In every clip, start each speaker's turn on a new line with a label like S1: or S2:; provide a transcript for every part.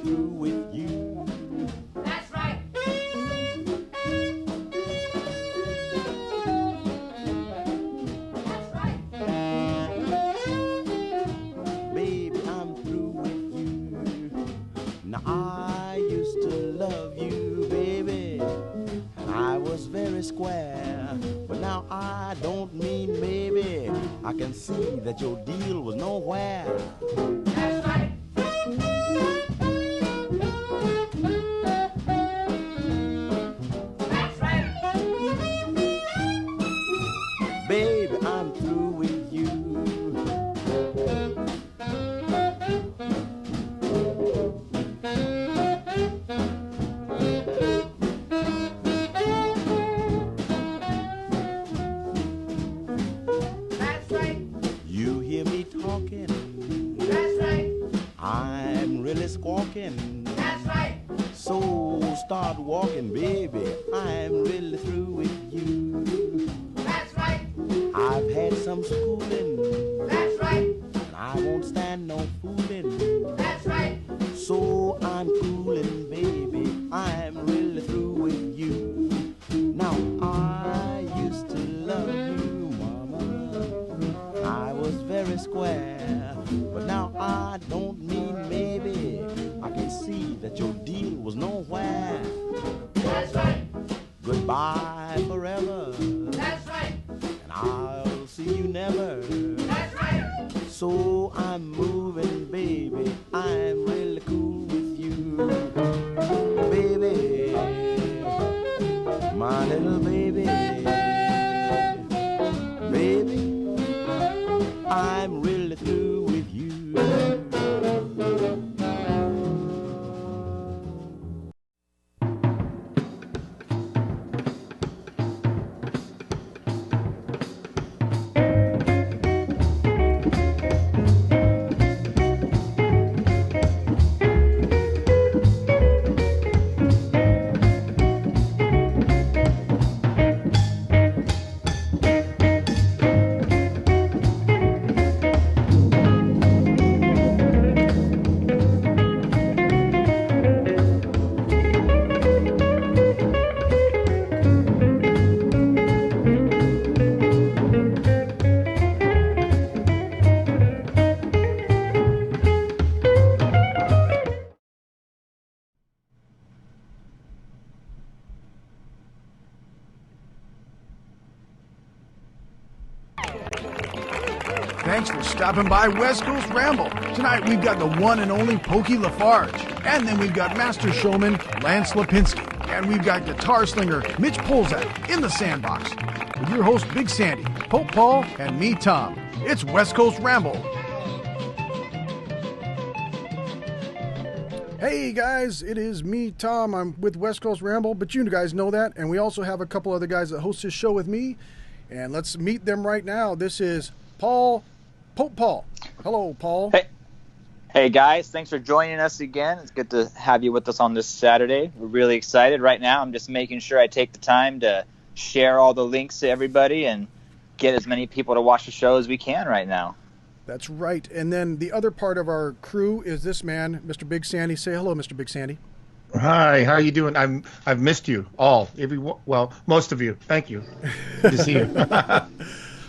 S1: through with you.
S2: That's right. That's right.
S1: Baby, I'm through with you. Now I used to love you, baby, and I was very square. But now I don't mean maybe. I can see that your deal was nowhere.
S2: That's right. That's right.
S1: Baby, I'm through with you.
S2: That's right.
S1: You hear me talking,
S2: That's right.
S1: I'm really squawking.
S2: That's right.
S1: So start walking, baby, I'm really through with you.
S2: That's right.
S1: I've had some schooling,
S2: That's right.
S1: and I won't stand no fooling.
S2: That's right.
S1: So I'm coolin', baby, I'm really through with you. Now I used to love you, mama, I was very square. But now I don't mean maybe. I can see that your deal was nowhere.
S2: That's right.
S1: Goodbye forever,
S2: That's right.
S1: and I'll see you never.
S2: That's right.
S1: So I'm moving, baby, I'm really cool with you. Baby, my little baby. Baby, I'm really through with you.
S3: Thanks for stopping by West Coast Ramble. Tonight we've got the one and only Pokey LaFarge. And then we've got Master Showman Lance Lipinski. And we've got guitar slinger Mitch Polzak in the sandbox. With your host Big Sandy, Pope Paul, and me, Tom. It's West Coast Ramble. Hey guys, it is me, Tom. I'm with West Coast Ramble, but you guys know that. And we also have a couple other guys that host this show with me. And let's meet them right now. This is Pope Paul. Hello, Paul.
S4: Hey guys, thanks for joining us again. It's good to have you with us on this Saturday. We're really excited right now. I'm just making sure I take the time to share all the links to everybody and get as many people to watch the show as we can right now.
S3: That's right. And then the other part of our crew is this man, Mr. Big Sandy. Say hello, Mr. Big Sandy.
S5: Hi, how you doing? I've missed you all, most of you. Thank you. Good to see you.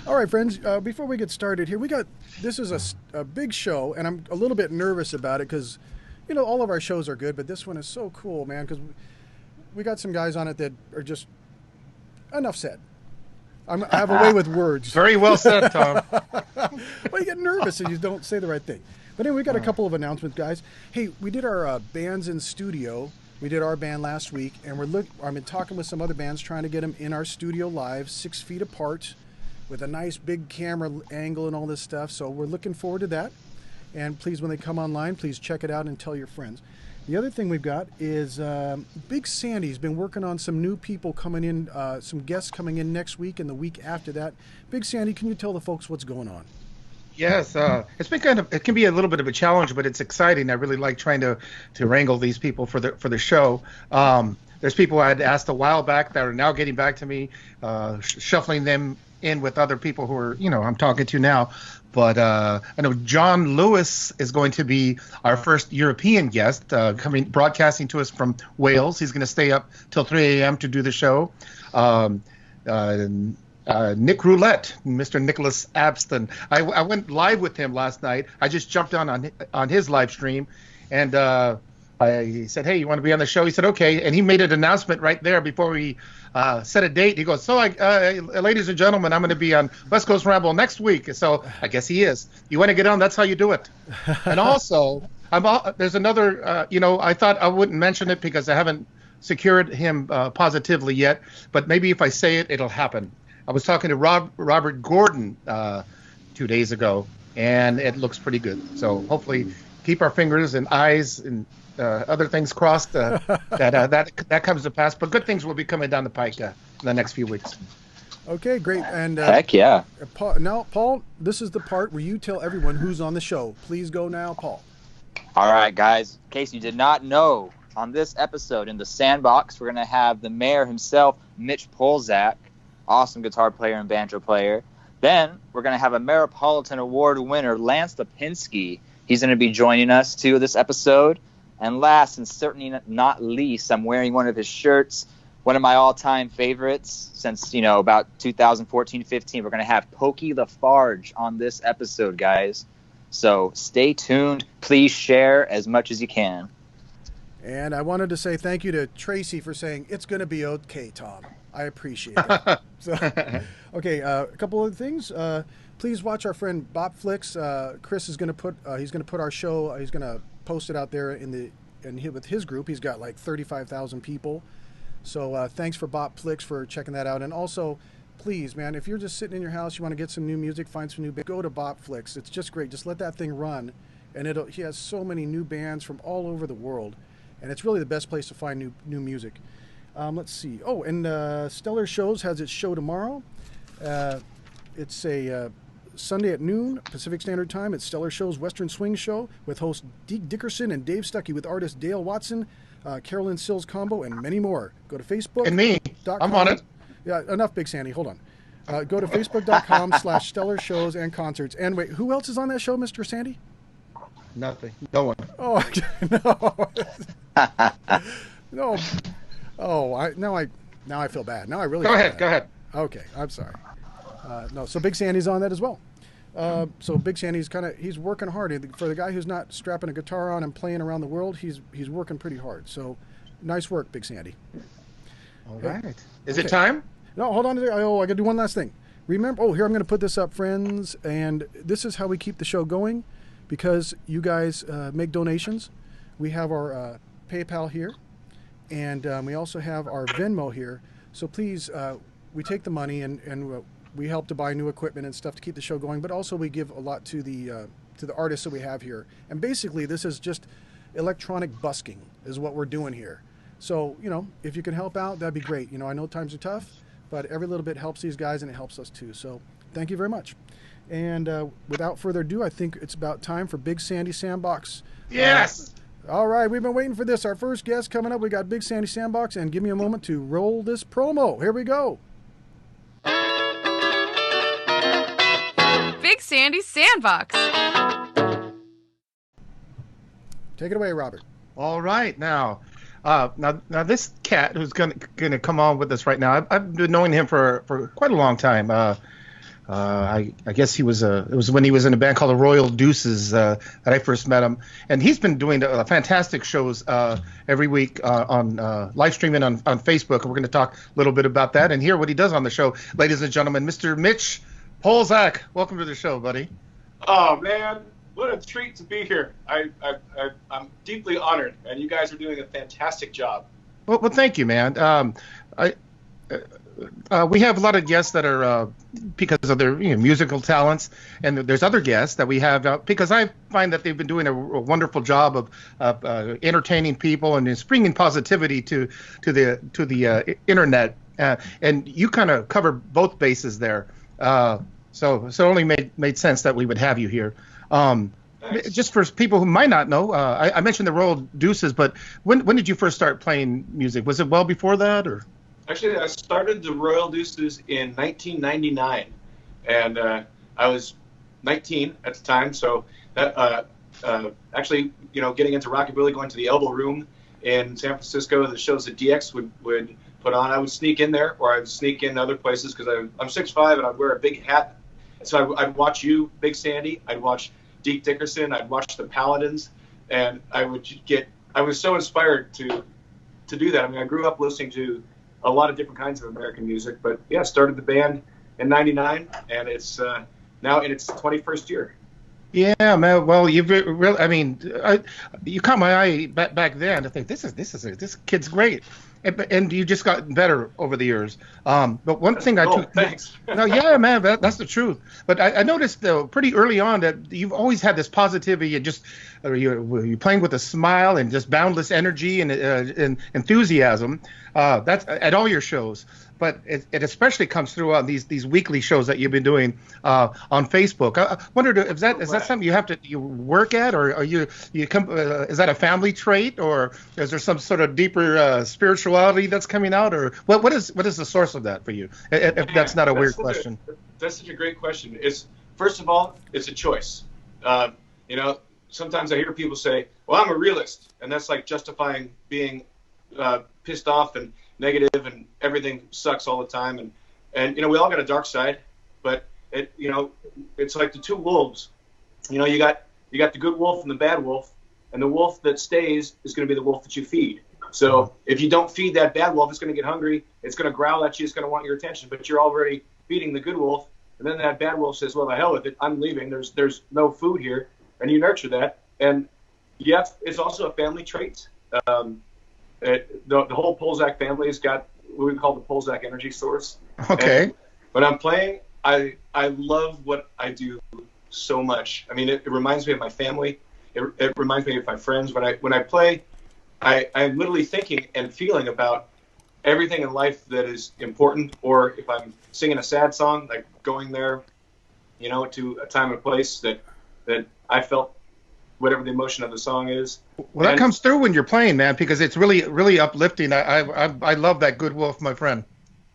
S3: All right, friends. Before we get started here, this is a big show, and I'm a little bit nervous about it because, all of our shows are good, but this one is so cool, man. Because we got some guys on it that are just enough said. I have a way with words.
S5: Very well said, Tom.
S3: Well, you get nervous and you don't say the right thing. But anyway, we got a couple of announcements, guys. Hey, we did our bands in studio. We did our band last week, and I've been talking with some other bands trying to get them in our studio live, 6 feet apart, with a nice big camera angle and all this stuff. So we're looking forward to that. And please, when they come online, please check it out and tell your friends. The other thing we've got is Big Sandy's been working on some new people coming in, some guests coming in next week and the week after that. Big Sandy, can you tell the folks what's going on?
S5: Yes, it's been it can be a little bit of a challenge, but it's exciting. I really like trying to wrangle these people for the show. There's people I had asked a while back that are now getting back to me, shuffling them in with other people who are, I'm talking to now. But I know John Lewis is going to be our first European guest, broadcasting to us from Wales. He's going to stay up till 3 a.m. to do the show. Nick Roulette, Mr. Nicholas Abston. I went live with him last night. I just jumped on his live stream, and I said, "Hey, you want to be on the show?" He said, "Okay," and he made an announcement right there before we set a date. He goes, "So, ladies and gentlemen, I'm going to be on West Coast Ramble next week." So I guess he is. You want to get on? That's how you do it. And also, there's another. I thought I wouldn't mention it because I haven't secured him positively yet. But maybe if I say it, it'll happen. I was talking to Robert Gordon 2 days ago, and it looks pretty good. So hopefully, keep our fingers and eyes and other things crossed that comes to pass. But good things will be coming down the pike in the next few weeks.
S3: Okay, great. And
S4: heck yeah.
S3: Paul, this is the part where you tell everyone who's on the show. Please go now, Paul.
S4: All right, guys. In case you did not know, on this episode in the Sandbox, we're going to have the mayor himself, Mitch Polzak, awesome guitar player and banjo player. Then we're going to have a Metropolitan Award winner, Lance Lipinski. He's going to be joining us too this episode. And last and certainly not least, I'm wearing one of his shirts, one of my all-time favorites since, about 2014-15. We're going to have Pokey LaFarge on this episode, guys. So stay tuned. Please share as much as you can.
S3: And I wanted to say thank you to Tracy for saying, "It's going to be okay, Tom." I appreciate it. Okay, a couple other things. Please watch our friend Bopflix. Chris is going to put our show. He's going to post it out there with his group. He's got like 35,000 people. So thanks for Bopflix for checking that out. And also, please, man, if you're just sitting in your house, you want to get some new music, find some new bands, go to Bopflix. It's just great. Just let that thing run, and he has so many new bands from all over the world, and it's really the best place to find new music. Let's see. Oh, and Stellar Shows has its show tomorrow. It's a Sunday at noon Pacific Standard Time. It's Stellar Shows Western Swing Show with host Deke Dickerson and Dave Stuckey with artist Dale Watson, Carolyn Sills Combo, and many more. Go to Facebook.
S5: And me. I'm on it.
S3: Yeah, enough, Big Sandy. Hold on. Go to facebook.com/Stellar Shows and Concerts. And wait, who else is on that show, Mr. Sandy?
S5: Nothing. No one.
S3: Oh, no. No. Oh, now I feel bad. Now I really
S5: Go ahead.
S3: Okay, I'm sorry. No, so Big Sandy's on that as well. So Big Sandy's he's working hard. For the guy who's not strapping a guitar on and playing around the world, he's working pretty hard. So nice work, Big Sandy.
S5: All right. Is it time?
S3: No, hold on. I got to do one last thing. Remember, here, I'm going to put this up, friends. And this is how we keep the show going because you guys make donations. We have our PayPal here. And we also have our Venmo here. So please, we take the money and we help to buy new equipment and stuff to keep the show going. But also we give a lot to the artists that we have here. And basically, this is just electronic busking is what we're doing here. So, if you can help out, that'd be great. I know times are tough, but every little bit helps these guys and it helps us too. So thank you very much. And without further ado, I think it's about time for Big Sandy Sandbox.
S5: Yes!
S3: All right, we've been waiting for this. Our first guest coming up. We got Big Sandy Sandbox, and give me a moment to roll this promo. Here we go.
S6: Big Sandy Sandbox.
S3: Take it away, Robert.
S5: All right, now this cat who's gonna come on with us right now. I've been knowing him for quite a long time. I guess it was when he was in a band called the Royal Deuces that I first met him, and he's been doing fantastic shows every week on live streaming on Facebook. And we're going to talk a little bit about that and hear what he does on the show, ladies and gentlemen. Mr. Mitch Polzak, welcome to the show, buddy.
S7: Oh man, what a treat to be here. I'm deeply honored, and you guys are doing a fantastic job.
S5: Well, thank you, man. We have a lot of guests that are because of their musical talents, and there's other guests that we have because I find that they've been doing a wonderful job of entertaining people and bringing positivity to the internet. And you kind of cover both bases there, so it only made sense that we would have you here. Just for people who might not know, I mentioned the Royal Deuces, but when did you first start playing music? Was it well before that, or?
S7: Actually, I started the Royal Deuces in 1999. and I was 19 at the time. So that actually, getting into rockabilly, going to the Elbow Room in San Francisco, the shows that DX would put on, I would sneak in there, or I would sneak in other places because I'm 6'5" and I'd wear a big hat. So I'd watch you, Big Sandy. I'd watch Deke Dickerson. I'd watch the Paladins, and I was so inspired to do that. I mean, I grew up listening to a lot of different kinds of American music, but yeah, started the band in '99, and it's now in its 21st year.
S5: Yeah, man. Well, you really, I mean, you caught my eye back then. I think this kid's great, and you just got better over the years. But one thing
S7: thanks.
S5: No, yeah, man, that's the truth. But I noticed though pretty early on that you've always had this positivity and just you're playing with a smile and just boundless energy and enthusiasm. That's at all your shows. But it especially comes through on these weekly shows that you've been doing on Facebook. I wondered if that something you work at, or are you come is that a family trait, or is there some sort of deeper spirituality that's coming out, or what is the source of that for you? If that's not a weird question.
S7: That's such a great question. First of all, it's a choice. Sometimes I hear people say, "Well, I'm a realist," and that's like justifying being pissed off and negative and everything sucks all the time, and we all got a dark side, but it's like the two wolves. You got the good wolf and the bad wolf, and the wolf that stays is going to be the wolf that you feed. So if you don't feed that bad wolf, it's going to get hungry, it's going to growl at you, it's going to want your attention, but you're already feeding the good wolf, and then that bad wolf says, well, the hell with it, I'm leaving, there's no food here, and you nurture that. And yes, it's also a family trait. The whole Polzak family has got what we call the Polzak energy source.
S5: Okay.
S7: And when I'm playing, I love what I do so much. I mean, it reminds me of my family. It reminds me of my friends. When I play, I'm literally thinking and feeling about everything in life that is important. Or if I'm singing a sad song, like going there, to a time and place that I felt whatever the emotion of the song is.
S5: Well, that comes through when you're playing, man, because it's really, really uplifting. I love that good wolf, my friend.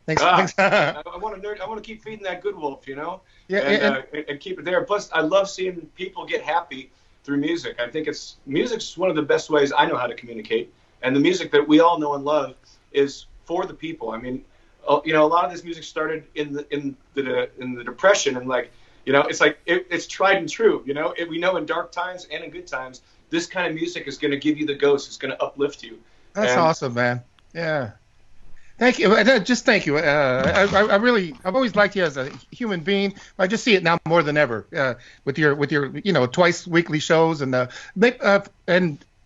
S5: Thanks.
S7: I want to keep feeding that good wolf,
S5: Yeah,
S7: and keep it there. Plus, I love seeing people get happy through music. I think music's one of the best ways I know how to communicate, and the music that we all know and love is for the people. I mean, a lot of this music started in the Depression, and it's like it's tried and true. We know in dark times and in good times, this kind of music is going to give you the ghost. It's going to uplift you.
S5: That's awesome, man. Yeah. Thank you. Just thank you. I've always liked you as a human being. I just see it now more than ever with your twice weekly shows and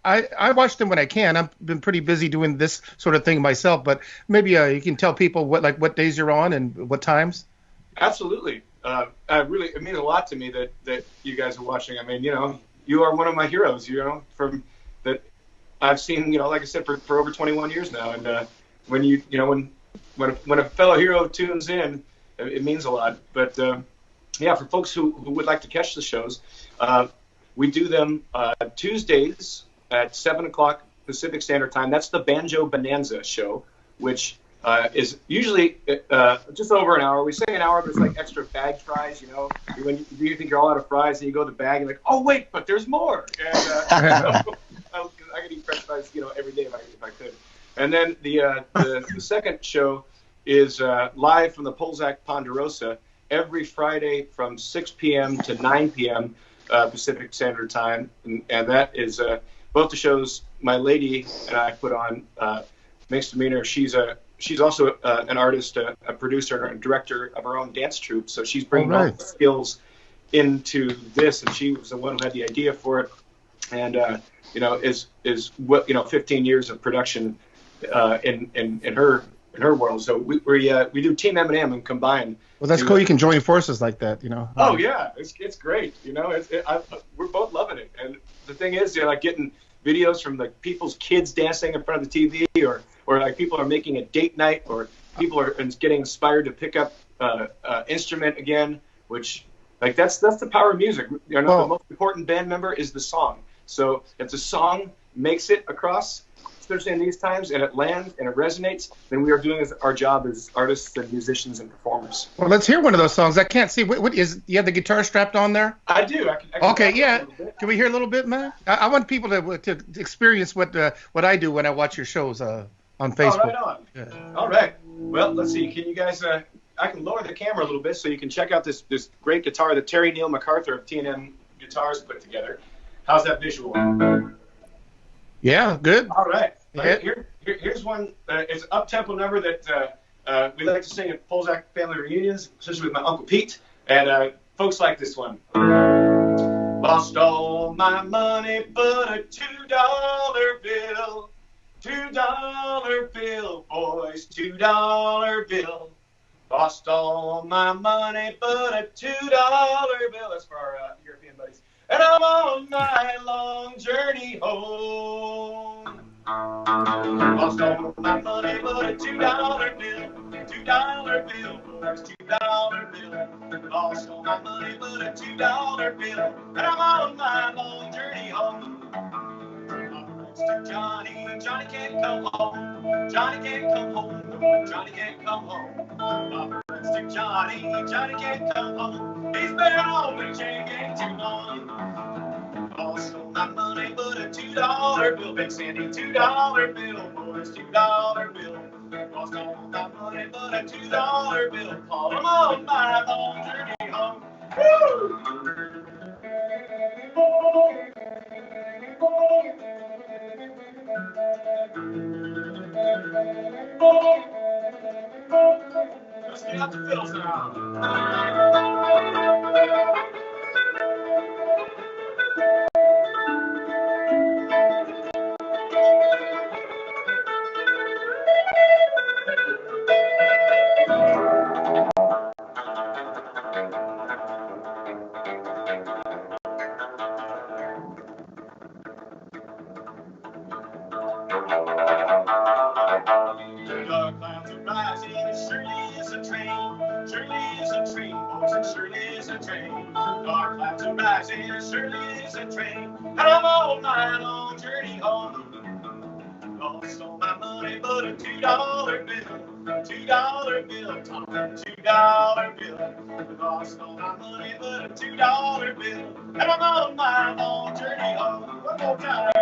S5: I watch them when I can. I've been pretty busy doing this sort of thing myself, but maybe you can tell people what days you're on and what times.
S7: Absolutely. It means a lot to me that you guys are watching. I mean, you are one of my heroes, from that I've seen, like I said, for over 21 years now. And when a fellow hero tunes in, it means a lot. But for folks who would like to catch the shows, we do them Tuesdays at 7:00 Pacific Standard Time. That's the Banjo Bonanza show, which is usually just over an hour. We say an hour, but it's like extra bag fries, When you think you're all out of fries, and you go to the bag, and you're like, oh, wait, but there's more. And I could eat French fries, every day if I could. And then the second show is live from the Polzak Ponderosa every Friday from 6 p.m. to 9 p.m. Pacific Standard Time. And that is both the shows my lady and I put on. Mixed Demeanor, she's also an artist, a producer, and director of her own dance troupe. So she's bringing all the skills into this, and she was the one who had the idea for it. And is 15 years of production in her world. So we do Team M&M and combine.
S5: Well, that's cool. You can join forces like that,
S7: Oh yeah, it's great. We're both loving it. And the thing is, like getting videos from people's kids dancing in front of the TV, or like people are making a date night, or people are getting inspired to pick up instrument again, which that's the power of music. The most important band member is the song. So if the song makes it across, especially in these times, and it lands and it resonates, then we are doing our job as artists and musicians and performers.
S5: Well, let's hear one of those songs. I can't see. What is? You have the guitar strapped on there?
S7: I do. I can
S5: Okay,
S7: back up a
S5: yeah.
S7: little bit.
S5: Can we hear a little bit, man? I want people to experience what I do when I watch your shows on Facebook.
S7: Oh, right on.
S5: Yeah.
S7: All right. Well, let's see. Can you guys? I can lower the camera a little bit so you can check out this great guitar that Terry Neil MacArthur of T&M Guitars put together. How's that visual?
S5: Yeah, good.
S7: All right.
S5: Yeah.
S7: Here's one. It's an up-tempo number that we like to sing at Polzak family reunions, especially with my Uncle Pete. And folks like this one. Lost all my money but a $2 bill. $2 bill, boys, $2 bill. Lost all my money but a $2 bill. That's for our European buddies. And I'm on my long journey home. Lost all my money but a $2 bill. $2 bill, boys, $2 bill. Lost all my money but a $2 bill. And I'm on my long journey home. To Johnny, Johnny can't come home. Johnny can't come home. Johnny can't come home. My friends to Johnny, Johnny can't come home. He's been on the chain gang too long. Lost all my money but a $2 bill. Big Sandy, $2 bill, boys, $2 bill. Lost all my money but a $2 bill. Paul, I'm on my long journey home. Woo! Let's get out the fiddles now. Surely is a train, and I'm on my long journey home. Lost all my money but a $2 bill, $2 bill, Tom, $2 bill. Lost all my money but a $2 bill, and I'm on my long journey home. One more time.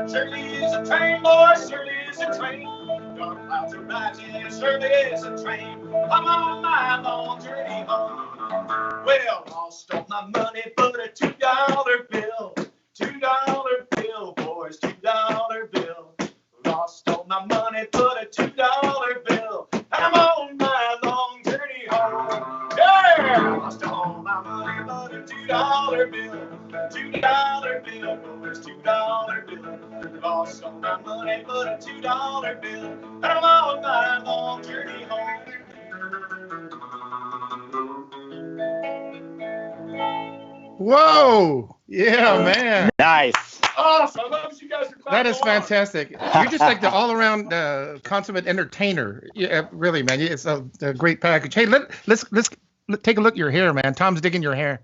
S7: Surely is a train, boy, surely is a train. Dark clouds are rising, surely is a train. I'm on my long journey home. Well, lost all my money but a $2 bill. $2 bill, boys, $2 bill. Lost all my money but a $2 bill. I'm on my long journey home. Yeah! Lost all my money but a $2 bill. $2 bill, boys, $2 bill. Lost all my money but a $2 bill. And I'm on my long journey home.
S5: Whoa! Yeah, man.
S4: Nice.
S7: Awesome. I love you guys are clapping
S5: That is
S7: along.
S5: fantastic. You're just like the all-around consummate entertainer. Yeah, really, man. It's a great package. Hey, let's take a look at your hair, man. Tom's digging your hair.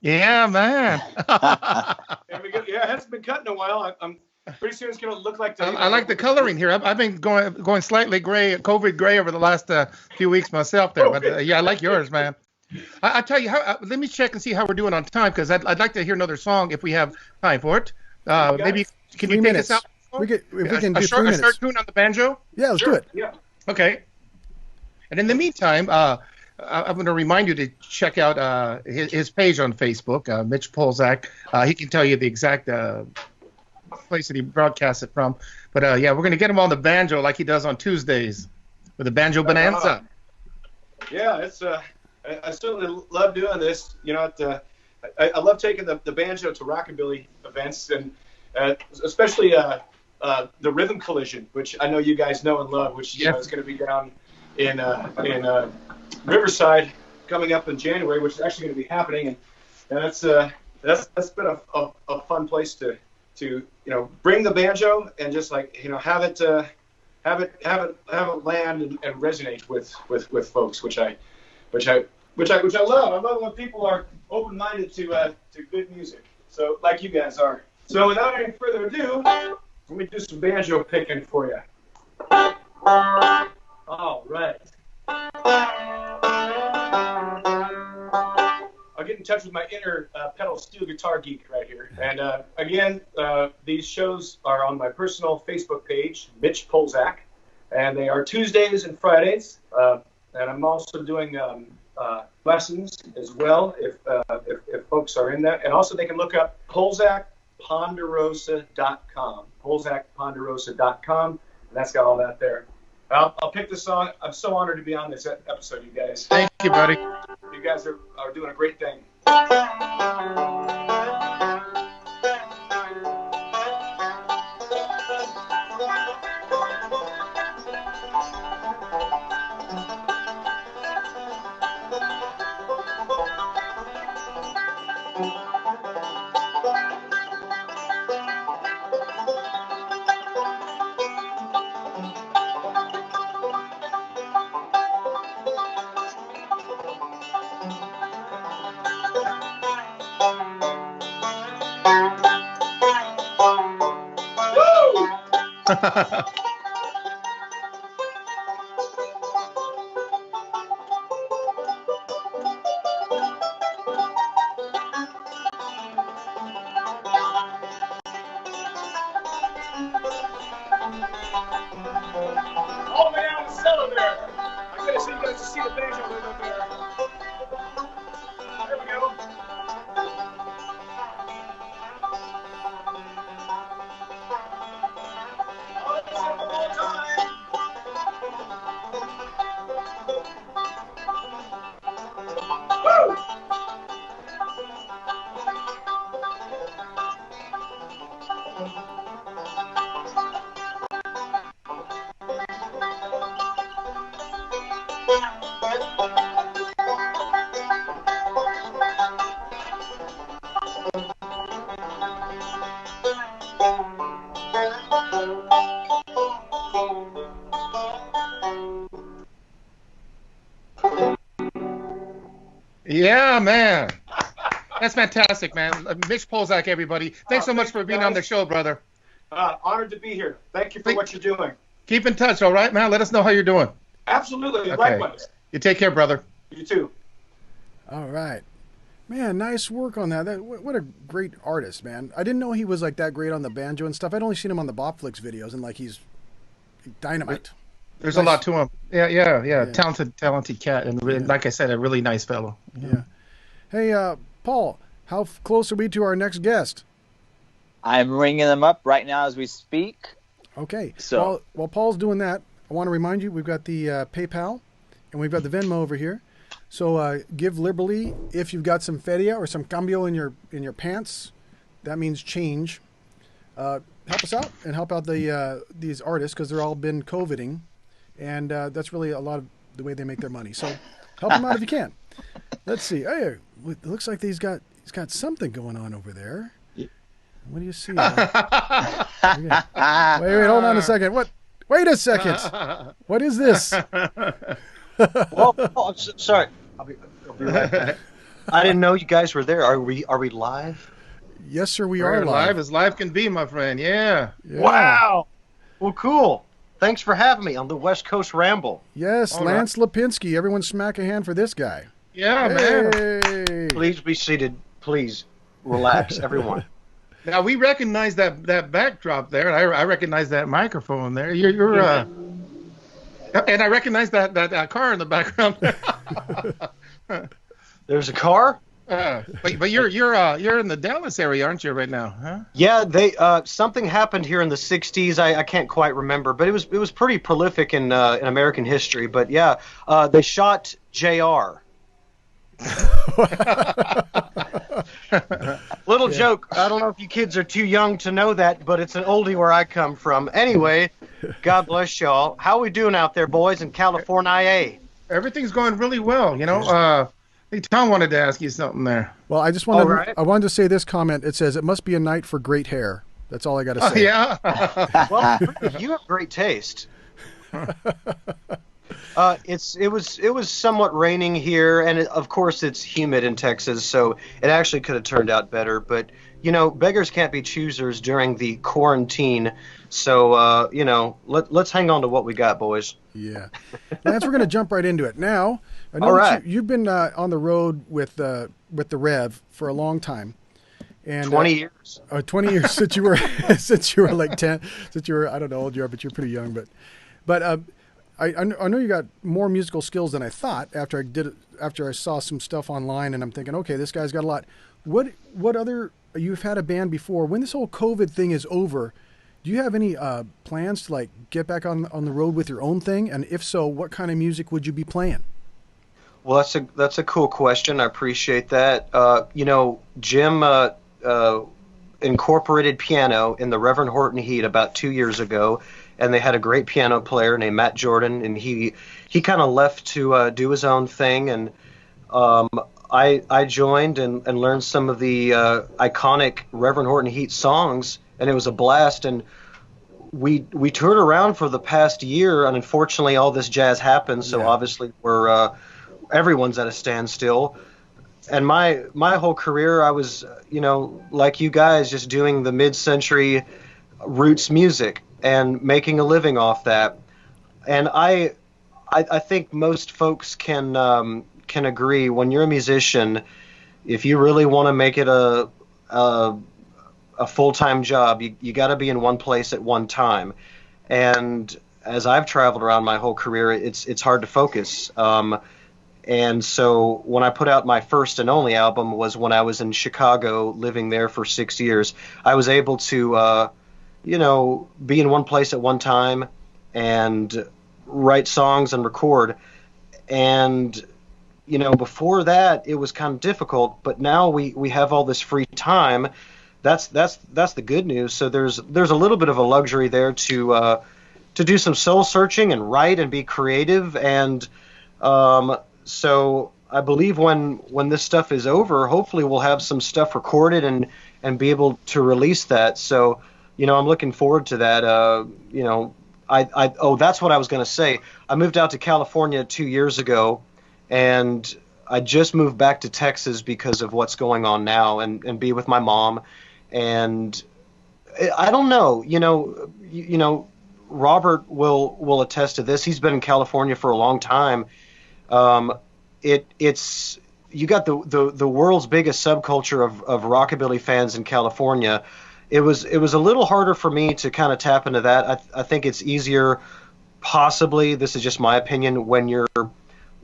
S5: Yeah, man.
S7: Yeah, it hasn't been cut in a while. I'm pretty soon it's going to look like the.
S5: I like the coloring here. I've been going slightly gray, COVID gray over the last few weeks myself there. But yeah, I like yours, man. I'll tell you how. Let me check and see how we're doing on time because I'd like to hear another song if we have time for it. Maybe can you take us out?
S3: We can do 3
S5: a
S3: minutes.
S5: short tune on the banjo.
S3: Yeah, let's do it.
S7: Yeah.
S5: Okay. And in the meantime, I'm going to remind you to check out his page on Facebook, Mitch Polzak. He can tell you the exact place that he broadcasts it from. But yeah, we're going to get him on the banjo like he does on Tuesdays with the Banjo Bonanza.
S7: Yeah, it's I certainly love doing this. You know, I love taking the banjo to rockabilly events, and especially the Rhythm Collision, which I know you guys know and love, which
S5: Yes.
S7: is going to be down in Riverside coming up in January, which is actually going to be happening, and that's been a fun place to bring the banjo and just have it land and resonate with folks, which I love. I love when people are open-minded to good music. So like you guys are. So without any further ado, let me do some banjo picking for you. All right. I'll get in touch with my inner pedal steel guitar geek right here. And again, these shows are on my personal Facebook page, Mitch Polzak, and they are Tuesdays and Fridays. And I'm also doing lessons as well if folks are in that. And also they can look up PolzakPonderosa.com. PolzakPonderosa.com, and that's got all that there. I'll pick the song. I'm so honored to be on this episode, you guys.
S5: Thank you, buddy.
S7: You guys are doing a great thing. All the way down the cellar there. I'm going to see you guys to see the banjo over there. There we go. Oh, it's one more time. Woo!
S5: Yeah, man. That's fantastic, man. Mitch Polzak, everybody. Thanks so much
S7: Thanks,
S5: for being
S7: guys.
S5: on the show, brother.
S7: Honored to be here. Thank you for what you're doing.
S5: Keep in touch, all right, man? Let us know how you're doing.
S7: Absolutely.
S5: Okay.
S7: Likewise.
S5: You take care, brother.
S7: You too.
S3: All right. Man, nice work on that. What a great artist, man. I didn't know he was like that great on the banjo and stuff. I'd only seen him on the Bopflix videos, and like he's dynamite.
S5: There's
S3: Nice.
S5: a lot to him. Yeah. Talented cat, and like I said, a really nice fellow.
S3: Yeah. Hey, Paul, how close are we to our next guest?
S4: I'm ringing them up right now as we speak.
S3: Okay.
S4: So-
S3: while Paul's doing that, I want to remind you we've got the PayPal and we've got the Venmo over here. So give liberally if you've got some feria or some cambio in your pants. That means change. Help us out and help out these artists because they're all been COVIDing, and that's really a lot of the way they make their money. So help them out if you can. Let's see. Hey, it looks like he's got something going on over there. What do you see? Wait, hold on a second. What? Wait a second. What is this?
S6: Well, I'm sorry. I'll be right back. I didn't know you guys were there. Are we live?
S3: Yes, sir. We
S5: We're
S3: are live.
S5: as live can be, my friend. Yeah.
S3: Yeah.
S6: Wow. Well, cool. Thanks for having me on the West Coast Ramble.
S3: Yes,
S5: All
S3: Lance Lipinski. Everyone smack a hand for this guy.
S5: Yeah, man.
S3: Hey.
S6: Please be seated. Please relax, everyone.
S5: Now we recognize that backdrop there. I recognize that microphone there. You're and I recognize that car in the background.
S6: There's a car.
S5: But you're in the Dallas area, aren't you, right now? Huh?
S6: Yeah, they something happened here in the '60s. I can't quite remember, but it was pretty prolific in American history. But yeah, they shot JR. Well, little joke. I don't know if you kids are too young to know that, but it's an oldie where I come from. Anyway, God bless y'all. How we doing out there, boys, in California?
S5: Everything's going really well. Hey, Tom wanted to ask you something there.
S3: Well, I just wanted I wanted to say this comment. It says it must be a night for great hair. That's all I got to say.
S5: Oh, yeah.
S6: Well, you have great taste. It was somewhat raining here, and of course it's humid in Texas, so it actually could have turned out better. But beggars can't be choosers during the quarantine. So let's hang on to what we got, boys.
S3: Yeah, Lance, we're going to jump right into it now. I know
S6: All
S3: that
S6: right.
S3: you've been on the road with the Rev for a long time. And
S6: 20 years.
S3: 20 years since you were like 10. Since you were, I don't know how old you are, but you're pretty young. But I know you got more musical skills than I thought after I saw some stuff online, and I'm thinking, okay, this guy's got a lot. What other, you've had a band before. When this whole COVID thing is over, do you have any plans to like get back on the road with your own thing? And if so, what kind of music would you be playing?
S6: Well, that's a cool question. I appreciate that. Jim incorporated piano in the Reverend Horton Heat about 2 years ago, and they had a great piano player named Matt Jordan, and he kind of left to do his own thing, and I joined and learned some of the iconic Reverend Horton Heat songs, and it was a blast. And we toured around for the past year, and unfortunately all this jazz happened, so obviously everyone's at a standstill. And my whole career, I was, like you guys, just doing the mid-century roots music and making a living off that. And I think most folks can agree, when you're a musician, if you really want to make it a full-time job, you got to be in one place at one time. And as I've traveled around my whole career, it's hard to focus. And so when I put out my first and only album was when I was in Chicago, living there for 6 years. I was able to, be in one place at one time and write songs and record. And, before that, it was kind of difficult. But now we have all this free time. That's the good news. So there's a little bit of a luxury there to do some soul searching and write and be creative. And so I believe when this stuff is over, hopefully we'll have some stuff recorded and be able to release that. So, I'm looking forward to that. That's what I was going to say. I moved out to California 2 years ago, and I just moved back to Texas because of what's going on now and be with my mom. And I don't know, Robert will attest to this. He's been in California for a long time. It's you got the world's biggest subculture of rockabilly fans in California. It was a little harder for me to kind of tap into that. I think it's easier, possibly. This is just my opinion. When you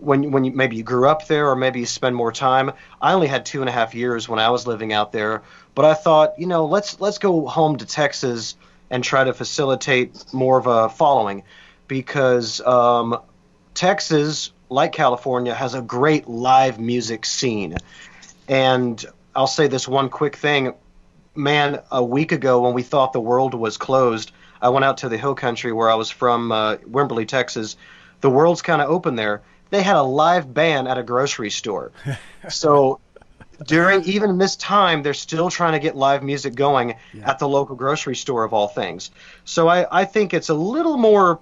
S6: maybe you grew up there, or maybe you spend more time. I only had 2.5 years when I was living out there, but I thought, let's go home to Texas and try to facilitate more of a following, because Texas, like California, has a great live music scene. And I'll say this one quick thing. Man, a week ago when we thought the world was closed, I went out to the hill country where I was from, Wimberley, Texas. The world's kind of open there. They had a live band at a grocery store. So during even this time, they're still trying to get live music going at the local grocery store, of all things. So I think it's a little more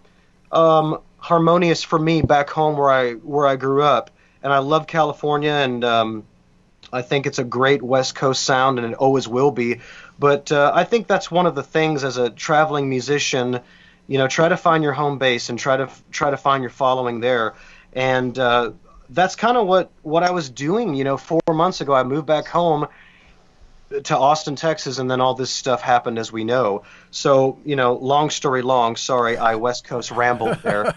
S6: harmonious for me back home where I grew up. And I love California, and I think it's a great West Coast sound, and it always will be. But I think that's one of the things as a traveling musician, try to find your home base and try to find your following there. And that's kind of what I was doing. 4 months ago, I moved back home to Austin, Texas, and then all this stuff happened, as we know. So, long story long, sorry, I West Coast rambled there.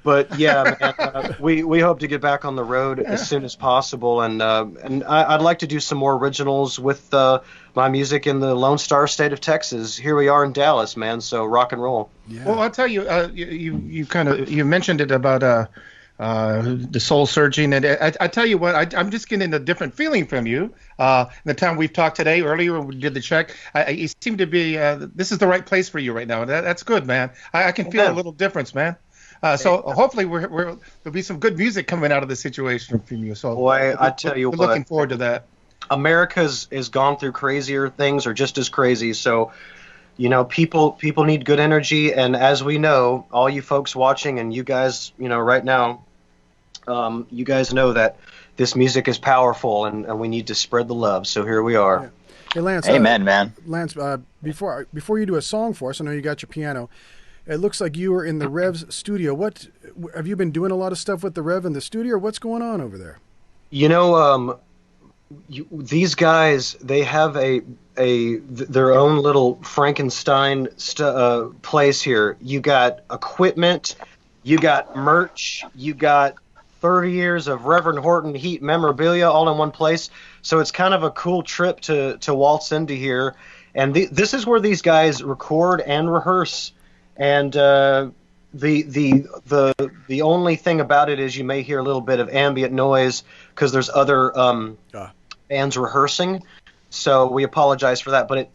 S6: But yeah, man, we hope to get back on the road as soon as possible, and I'd like to do some more originals with my music in the Lone Star State of Texas. Here we are in Dallas, man. So rock and roll.
S5: Yeah. Well, I'll tell you, you mentioned it about the soul surging. And I tell you what, I'm just getting a different feeling from you. The time we've talked today, earlier when we did the check, you seem to be, this is the right place for you right now. And that's good, man. I can feel a little difference, man. So hopefully there'll be some good music coming out of this situation from you. So
S6: boy, I tell you
S5: we're
S6: what,
S5: looking forward to that.
S6: America's has gone through crazier things or just as crazy. So, you know, people need good energy. And as we know, all you folks watching and you guys, you know, right now, you guys know that this music is powerful and we need to spread the love. So here we are.
S3: Yeah. Hey, Lance.
S4: Amen, man.
S3: Lance, before you do a song for us, I know you got your piano. It looks like you were in the Rev's studio. What have you been doing a lot of stuff with the Rev in the studio? Or what's going on over there?
S6: You know, these guys, they have their own little Frankenstein place here. You got equipment, you got merch, you got 30 years of Reverend Horton Heat memorabilia all in one place. So it's kind of a cool trip to waltz into here. And this is where these guys record and rehearse. And the only thing about it is you may hear a little bit of ambient noise because there's other bands rehearsing. So we apologize for that. But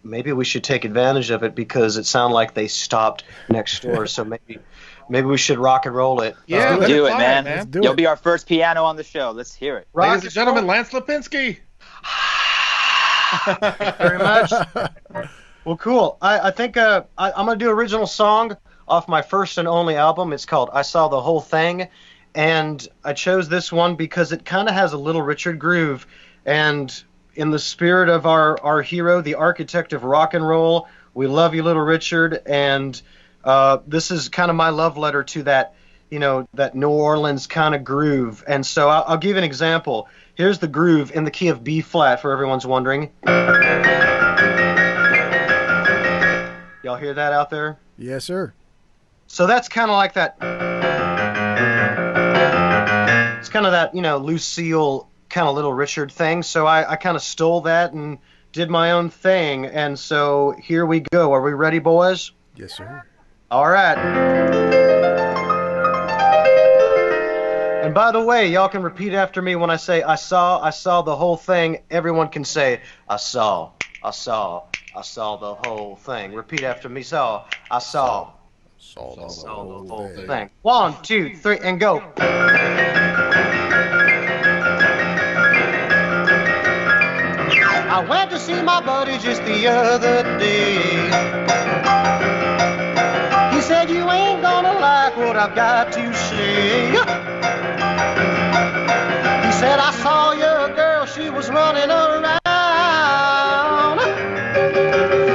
S6: maybe we should take advantage of it because it sounded like they stopped next door. So maybe we should rock and roll it.
S5: Yeah,
S4: Let's do it, man.
S3: Let's do
S4: You'll
S3: it.
S4: be our first piano on the show. Let's hear it.
S5: Ladies and gentlemen, Lance Lipinski.
S6: Thank you very much. Well, cool. I think I'm going to do original song off my first and only album. It's called I Saw the Whole Thing. And I chose this one because it kind of has a Little Richard groove. And in the spirit of our hero, the architect of rock and roll, we love you, Little Richard. And this is kind of my love letter to that, that New Orleans kind of groove. And so I'll give an example. Here's the groove in the key of B flat for everyone's wondering. Y'all hear that out there?
S3: Yes, sir.
S6: So that's kind of like that. It's kind of that, Lucille kind of Little Richard thing. So I kind of stole that and did my own thing. And so here we go. Are we ready, boys?
S3: Yes, sir.
S6: All right. And by the way, y'all can repeat after me when I say I saw the whole thing. Everyone can say I saw the whole thing. Repeat after me. I saw the whole thing. 1, 2, 3, and go. I went to see my buddy just the other day. He said, you ain't gonna like what I've got to say. He said, I saw your girl, she was running around.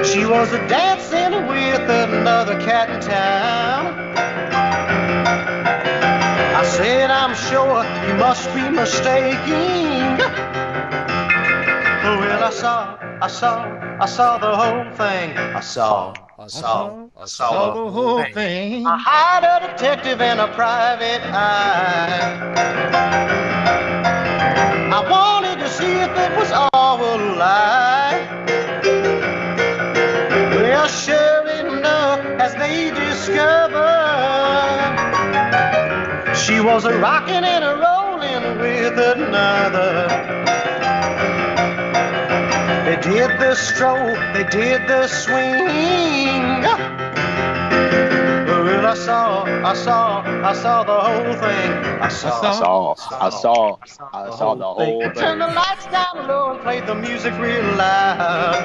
S6: She was a dancing with another cat in town. I said, I'm sure you must be mistaken. Well, I saw the whole thing. I saw the whole thing. I hired a detective and a private eye. I wanted to see if it was all a lie. Well, sure enough, as they discovered, she was a rocking and a rolling with another. They did the stroll, they did the swing. Well, I saw the whole thing. I saw the whole thing. Turned the lights down low and played the music real loud.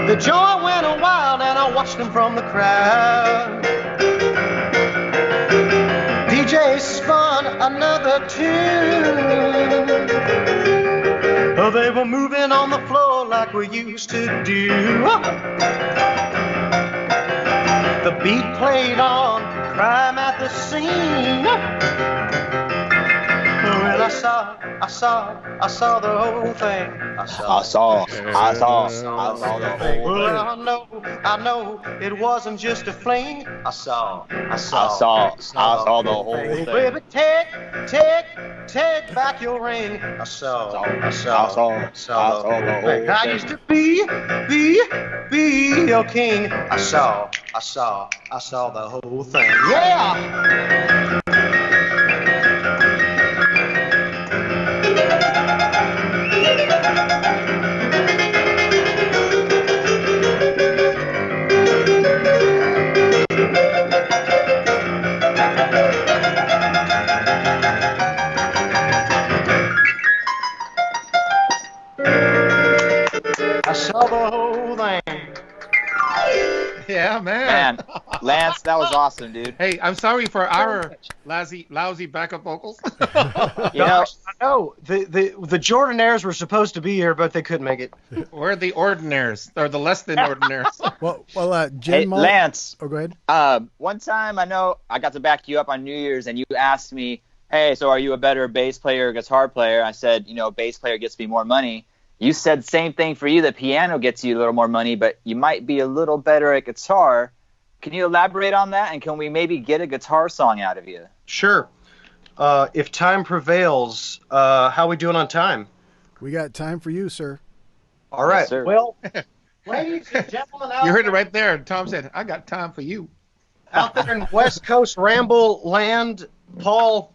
S6: The joint went a wild and I watched them from the crowd. DJ spun another tune. Oh, they were moving on the floor like we used to do. The beat played on, crime at the scene. Well, And I saw the whole thing.
S4: I saw the whole
S6: Well,
S4: thing.
S6: I know, it wasn't just a fling. I saw
S4: I saw the whole thing.
S6: Baby, take back your ring. I saw the whole thing. I used to be your king. I saw the whole thing. Yeah. I saw the whole thing.
S5: Yeah, man.
S4: Man, Lance, that was awesome, dude.
S5: Hey, I'm sorry for our lousy backup vocals.
S4: You know,
S6: I know the Jordanaires were supposed to be here, but they couldn't make it.
S5: We're the ordinaires, or the less than ordinaires.
S3: Well, Jim
S4: hey,
S3: Mull-
S4: Lance,
S3: Oh, go ahead.
S4: one time I know I got to back you up on New Year's, and you asked me, hey, so are you a better bass player or guitar player? I said, bass player gets me more money. You said same thing for you. The piano gets you a little more money, but you might be a little better at guitar. Can you elaborate on that? And can we maybe get a guitar song out of you?
S6: Sure. If time prevails, how we doing on time?
S3: We got time for you, sir.
S6: All right.
S4: sir.
S6: Well, ladies and gentlemen,
S5: You heard it right there. Tom said, I got time for you.
S6: out there in West Coast Ramble land, Paul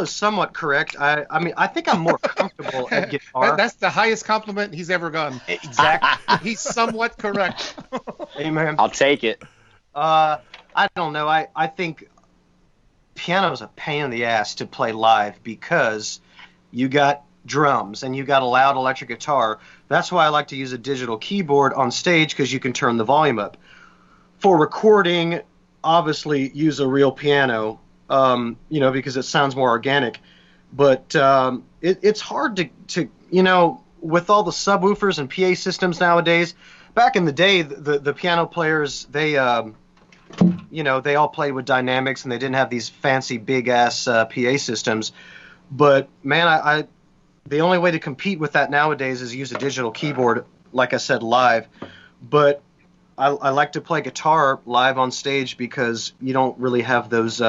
S6: is somewhat correct. I mean, I think I'm more comfortable at guitar.
S5: That's the highest compliment he's ever gotten.
S6: Exactly.
S5: He's somewhat correct.
S6: Amen.
S4: I'll take it.
S6: I don't know. I think piano is a pain in the ass to play live because you got drums and you got a loud electric guitar. That's why I like to use a digital keyboard on stage because you can turn the volume up. For recording, obviously use a real piano, because it sounds more organic. But it's hard to with all the subwoofers and PA systems nowadays. Back in the day, the piano players, they all played with dynamics and they didn't have these fancy big ass PA systems. But man, the only way to compete with that nowadays is use a digital keyboard, like I said, live. But I like to play guitar live on stage because you don't really have those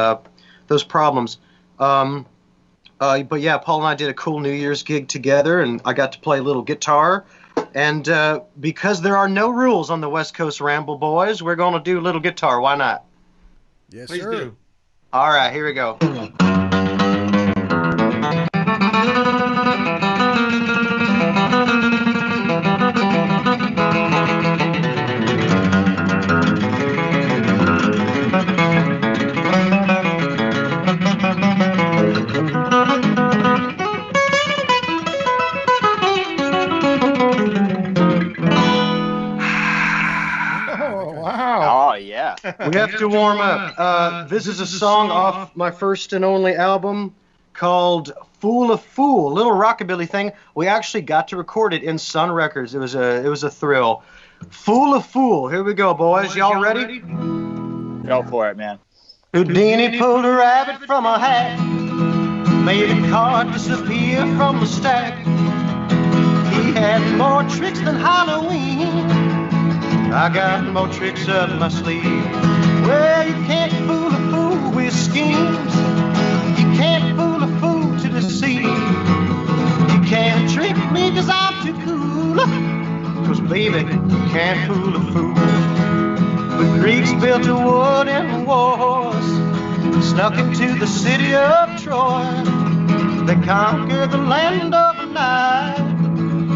S6: problems. But yeah, Paul and I did a cool New Year's gig together, and I got to play a little guitar. And because there are no rules on the West Coast Ramble Boys, we're going to do a little guitar. Why not?
S3: Yes,
S5: Please
S3: sir.
S5: do.
S6: All right, here we go.
S5: Oh, wow.
S4: Oh, yeah.
S6: We have to warm up. This is a song off my first and only album called Fool a Fool, a little rockabilly thing. We actually got to record it in Sun Records. It was a thrill. Fool a Fool. Here we go, boys. Y'all ready?
S4: Go for it, man.
S6: Houdini pulled a rabbit from a hat, made a card disappear from the stack. He had more tricks than Halloween. I got more tricks up my sleeve. Well, you can't fool a fool with schemes. You can't fool a fool to deceive. You can't trick me 'cause I'm too cool. 'Cause baby, you can't fool a fool. The Greeks built a wooden walls, snuck into the city of Troy. They conquered the land overnight.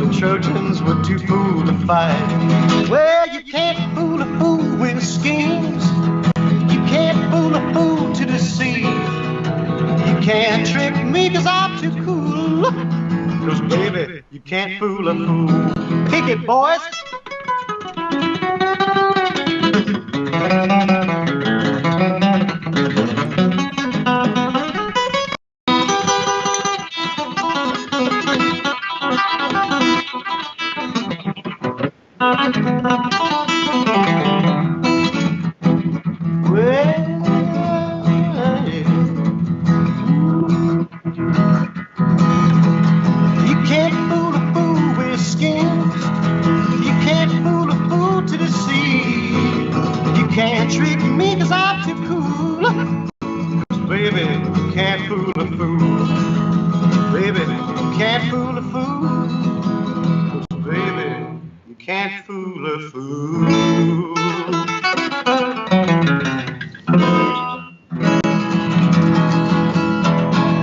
S6: The Trojans were too fool to fight. Well, you can't fool a fool with schemes. You can't fool a fool to deceive. You can't trick me 'cause I'm too cool. 'Cause baby, you can't fool a fool. Kick it, boys. can't trick me 'cause I'm too cool. Baby, you can't fool a fool. Baby, you can't fool a fool. Baby, you can't fool a fool.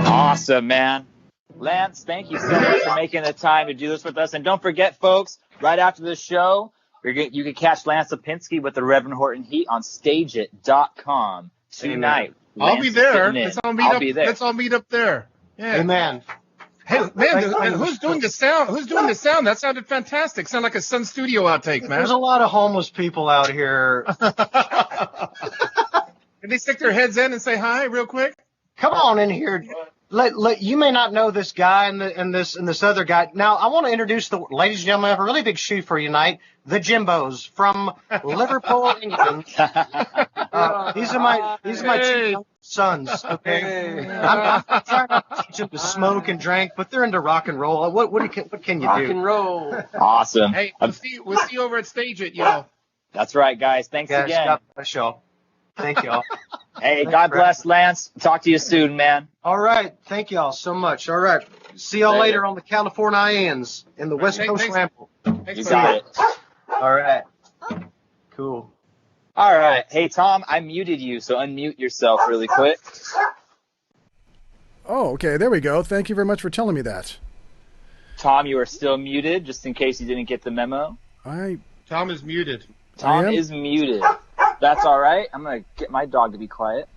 S4: Awesome, man. Lance, thank you so much for making the time to do this with us. And don't forget, folks, right after the show, you can catch Lance Lipinski with the Reverend Horton Heat on stageit.com tonight.
S5: I'll be there. Let's all meet up there. Yeah.
S6: Amen.
S5: Hey, man, who's doing the sound? Who's doing the sound? That sounded fantastic. Sounded like a Sun Studio outtake, man.
S6: There's a lot of homeless people out here.
S5: Did they stick their heads in and say hi real quick?
S6: Come on in here. You may not know this guy and this other guy. Now, I want to introduce ladies and gentlemen, I have a really big shoe for you tonight. The Jimbos from Liverpool, England. These are my two sons. Okay, I'm trying not to teach them to smoke and drink, but they're into rock and roll. What can you do?
S8: Rock and roll.
S4: Awesome.
S5: Hey, we'll see you over at Stage It, yo.
S4: That's right, guys. Thanks again.
S6: God bless y'all. Thank y'all.
S4: Hey, God bless, Lance. Talk to you soon, man.
S6: All right. Thank y'all so much. All right. See y'all later on the Californians in the West Coast Ramble.
S4: You got it.
S6: All right. Cool.
S4: All right. Hey, Tom, I muted you, so unmute yourself really quick.
S3: Oh, okay. There we go. Thank you very much for telling me that.
S4: Tom, you are still muted, just in case you didn't get the memo.
S5: Tom is muted.
S4: Tom is muted. That's all right. I'm going to get my dog to be quiet.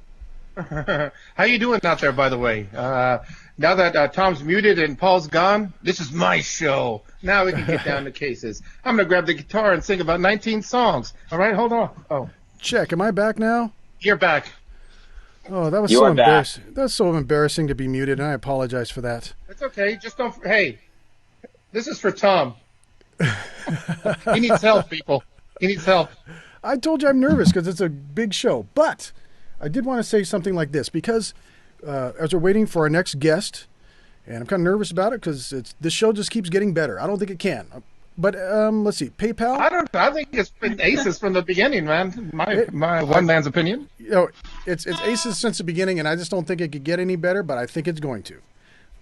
S5: How you doing out there, by the way? Now that Tom's muted and Paul's gone, this is my show. Now we can get down to cases. I'm going to grab the guitar and sing about 19 songs. All right, hold on. Oh,
S3: check. Am I back now?
S5: You're back.
S3: Oh, that was so embarrassing. That's so embarrassing to be muted, and I apologize for that.
S5: It's okay. Just don't. Hey, this is for Tom. He needs help, people. He needs help.
S3: I told you I'm nervous because it's a big show, but I did want to say something like this because as we're waiting for our next guest, and I'm kind of nervous about it because this show just keeps getting better. I don't think it can. But let's see, PayPal.
S5: I think it's been aces from the beginning, man. My one man's opinion.
S3: You know, it's aces since the beginning, and I just don't think it could get any better. But I think it's going to.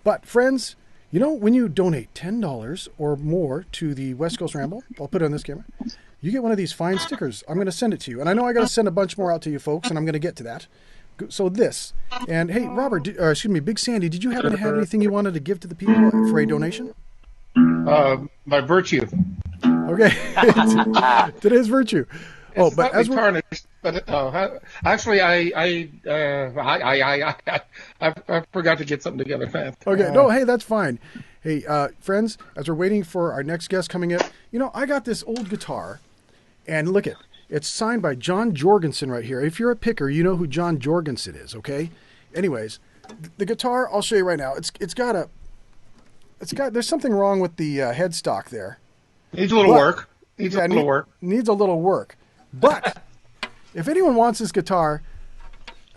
S3: But friends, you know, when you donate $10 or more to the West Coast Ramble, I'll put it on this camera. You get one of these fine stickers. I'm going to send it to you, and I know I got to send a bunch more out to you folks, and I'm going to get to that. So this, and hey, Robert, Big Sandy, did you happen to have anything you wanted to give to the people for a donation?
S5: My virtue.
S3: Okay, today's virtue.
S5: It's but as tarnished, but actually, I forgot to get something together, man.
S3: Okay, no, hey, that's fine. Hey, friends, as we're waiting for our next guest coming up, you know, I got this old guitar, and look it's signed by John Jorgensen right here. If you're a picker, you know who John Jorgensen is, okay? Anyways, the guitar, I'll show you right now. There's something wrong with the headstock there.
S5: Needs a little work. Needs a
S3: little work. But if anyone wants this guitar,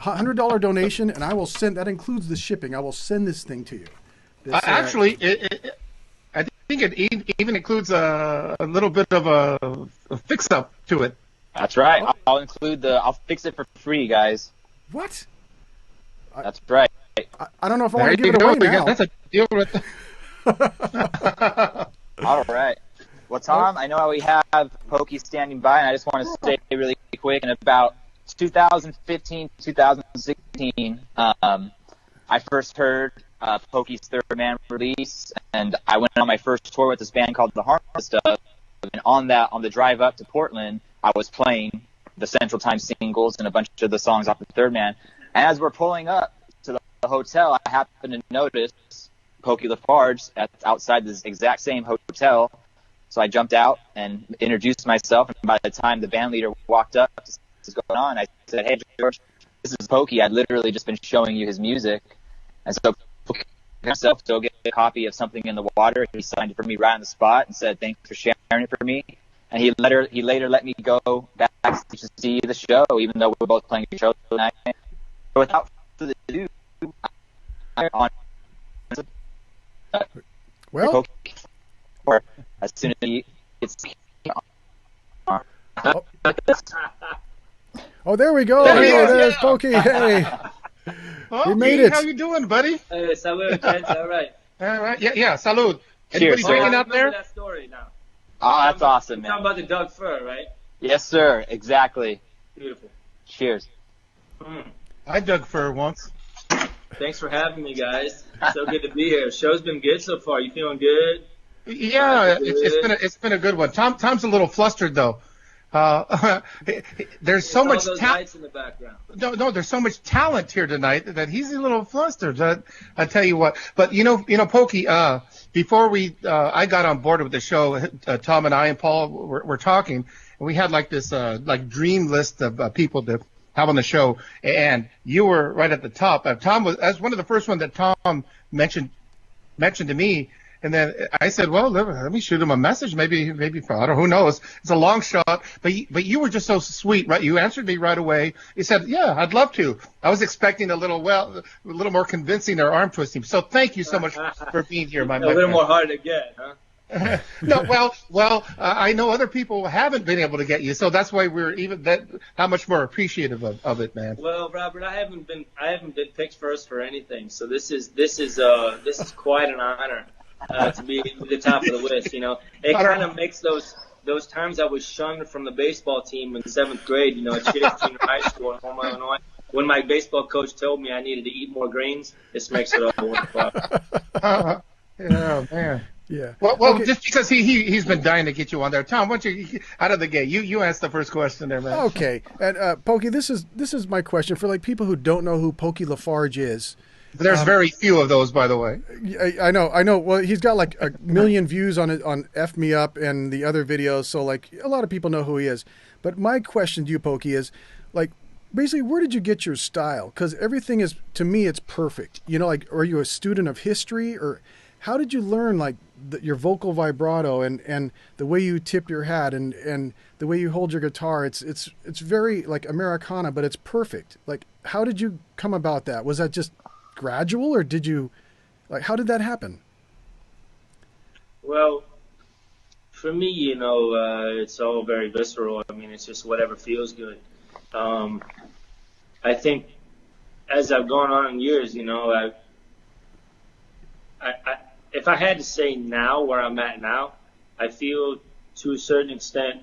S3: $100 donation, and I will send. That includes the shipping. I will send this thing to you.
S5: Actually, I think it even includes a little bit of a fix-up to it.
S4: That's right. I'll fix it for free, guys.
S3: What?
S4: That's right.
S3: I don't know if I want to give it away now.
S5: That's a deal with.
S4: All right. Well, Tom, I know we have Pokey standing by, and I just want to say really quick, in about 2015, 2016, I first heard Pokey's Third Man release, and I went on my first tour with this band called The Harmless Stuff, and on the drive up to Portland, I was playing the Central Time singles and a bunch of the songs off the Third Man. And as we're pulling up to the hotel, I happened to notice Pokey LaFarge outside this exact same hotel. So I jumped out and introduced myself, and by the time the band leader walked up to see what's going on, I said, "Hey, George, this is Pokey. I'd literally just been showing you his music." And so Pokey himself to go get a copy of Something in the Water. He signed it for me right on the spot and said, "Thanks for sharing it for me." And he later let me go back to see the show, even though we were both playing the show tonight. So without further ado,
S3: well,
S4: or as soon as he gets
S3: Oh, there we go.
S5: There he
S3: Hey,
S5: is,
S3: there's
S5: yeah.
S3: Pokey. Hey,
S5: Oh,
S3: we made
S5: Gee,
S3: it.
S5: How you doing, buddy?
S8: Hey, salud, gents. All right.
S5: All right. Yeah. Salud.
S4: Cheers,
S5: Anybody
S4: sir.
S5: drinking
S8: I
S5: out
S8: remember
S5: there?
S8: that story now.
S4: Oh, that's awesome,
S8: You're talking
S4: man.
S8: about the Doug Fur, right?
S4: Yes, sir. Exactly.
S8: Beautiful.
S4: Cheers.
S5: I dug fur once.
S8: Thanks for having me, guys. So good to be here. Show's been good so far. You feeling good?
S5: Yeah, it's been a good one. Tom's a little flustered though. There's so
S8: All
S5: much
S8: those
S5: talent.
S8: lights in the background.
S5: No, there's so much talent here tonight that he's a little flustered. I tell you what. But Pokey. Before I got on board with the show, Tom and I and Paul were talking, and we had like this like dream list of people to have on the show, and you were right at the top. Tom was as one of the first one that Tom mentioned to me. And then I said, well, let me shoot him a message. Maybe, I don't know, who knows? It's a long shot. But you were just so sweet, right? You answered me right away. You said, yeah, I'd love to. I was expecting a little more convincing or arm twisting. So thank you so much for being here, my
S8: A little
S5: friend.
S8: more hard to get, huh?
S5: No, I know other people haven't been able to get you, so that's why we're how much more appreciative of it, man.
S8: Well, Robert, I haven't been picked first for anything, so this is quite an honor to be at the top of the list. It kind of makes those times I was shunned from the baseball team in 7th grade. At Cheers Junior High School in Houma, Illinois. When my baseball coach told me I needed to eat more greens, this makes it all worthwhile.
S5: Yeah, man.
S3: Yeah.
S5: Well,
S3: Okay.
S5: just because he's been dying to get you on there, Tom. Why don't you out of the gate? You asked the first question there, man.
S3: Okay, and Pokey, this is my question for like people who don't know who Pokey LaFarge is.
S5: There's very few of those, by the way.
S3: I know. Well, he's got like 1 million views on F Me Up and the other videos, so like a lot of people know who he is. But my question to you, Pokey, is like basically where did you get your style? Because everything is, to me, it's perfect. Like, are you a student of history, or how did you learn like your vocal vibrato and the way you tip your hat and the way you hold your guitar? It's very like Americana, but it's perfect. Like, how did you come about that? Was that just gradual, or did you how did that happen?
S8: Well, for me, it's all very visceral. I mean, it's just whatever feels good. I think as I've gone on in years, if I had to say now where I'm at now, I feel to a certain extent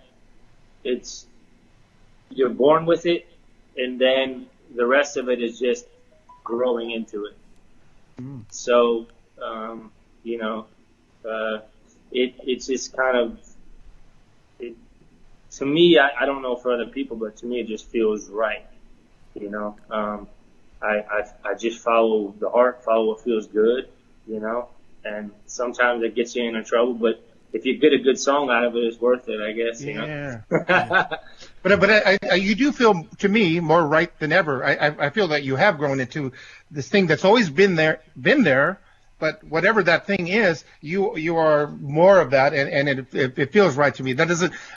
S8: you're born with it, and then the rest of it is just growing into it. So, it's just kind of, to me, I don't know for other people, but to me it just feels right. I just follow the heart, follow what feels good, and sometimes it gets you into trouble, but if you get a good song out of it, it's worth it, I guess.
S5: Yeah. But you do feel, to me, more right than ever. I feel that you have grown into this thing that's always been there, but whatever that thing is, you are more of that, and it feels right to me.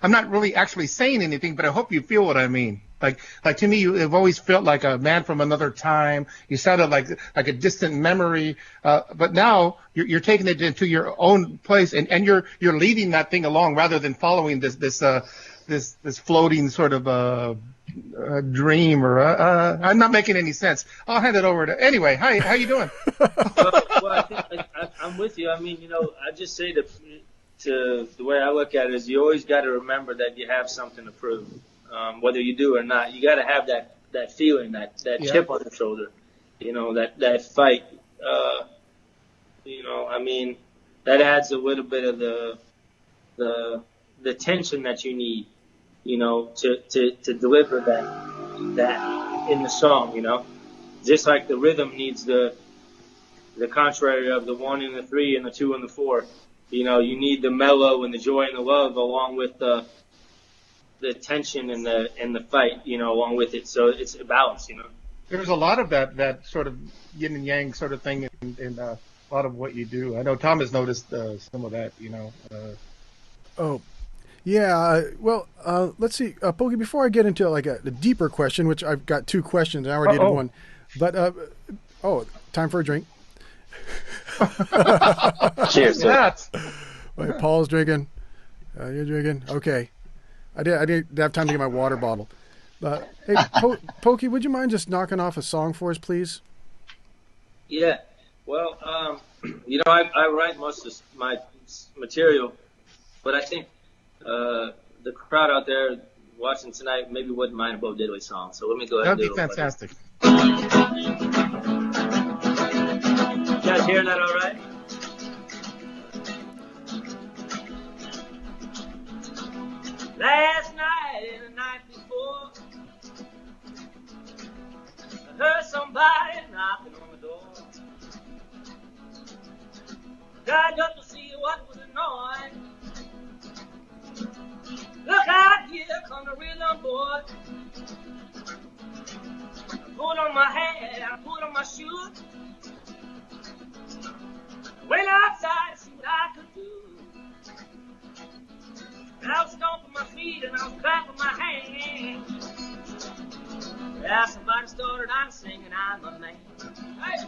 S5: I'm not really actually saying anything, but I hope you feel what I mean. Like to me, you've always felt like a man from another time. You sounded like a distant memory, but now you're taking it into your own place, and you're leading that thing along rather than following this floating sort of dream. Or I'm not making any sense. I'll hand it over to anyway. Hi, how you doing?
S8: Well, I think I'm with you. I mean, I just say to the way I look at it is you always got to remember that you have something to prove. Whether you do or not, you got to have that feeling, that chip on your shoulder, that fight. I mean, that adds a little bit of the tension that you need, to deliver that in the song, just like the rhythm needs the contrary of the 1 and the 3 and the 2 and the 4. You need the mellow and the joy and the love along with the tension and the fight, along with it. So it's a balance,
S5: There's a lot of that sort of yin and yang sort of thing in a lot of what you do. I know Tom has noticed some of that,
S3: Oh, yeah. Well, let's see, Pokey. Before I get into like a deeper question, which I've got 2 questions, I already did one, but time for a drink.
S4: Cheers, sir.
S3: Wait, Paul's drinking. You're drinking. Okay. I didn't have time to get my water bottle. Hey, Pokey, would you mind just knocking off a song for us, please?
S8: Yeah. Well, I write most of my material, but I think the crowd out there watching tonight maybe wouldn't mind a Bo Diddley song. So let me go ahead
S5: That'd
S8: and
S5: be
S8: do it.
S5: fantastic.
S8: You guys hearing that all right? Last night and the night before, I heard somebody knocking on the door. Got up to see what was annoying. Look out, here come the rhythm boy. I put on my hat, I put on my shoes. Went outside to see what I could do. I was stomping my feet and I was clapping my hands. Yeah, somebody started out singing, I'm a man. Hey.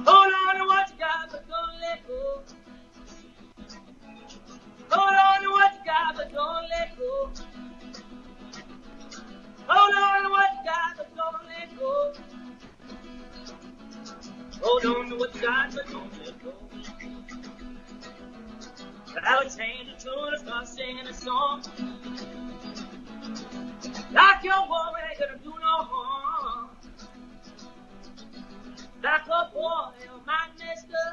S8: Hold on to what you got, but don't let go. Hold on to what you got, but don't let go. Hold on to what you got, but don't let go. Hold on to what you got, but don't let go. Alexander Tuna started singing a song. Like your woman ain't gonna do no harm. Like a boy on my mister.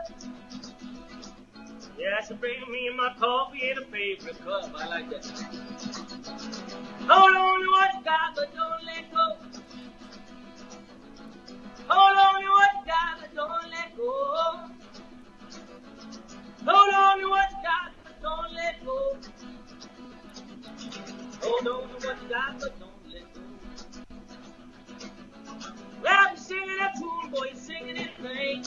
S8: Yeah, she bring me my coffee in a favorite cup. I like that. Hold on to what you got, but don't let go. Hold on to what you got, but don't let go. Hold on to what you got, but don't let go. Hold on to what you got, but don't let go. Well, you're singing that tune, boy, you're singing it plain.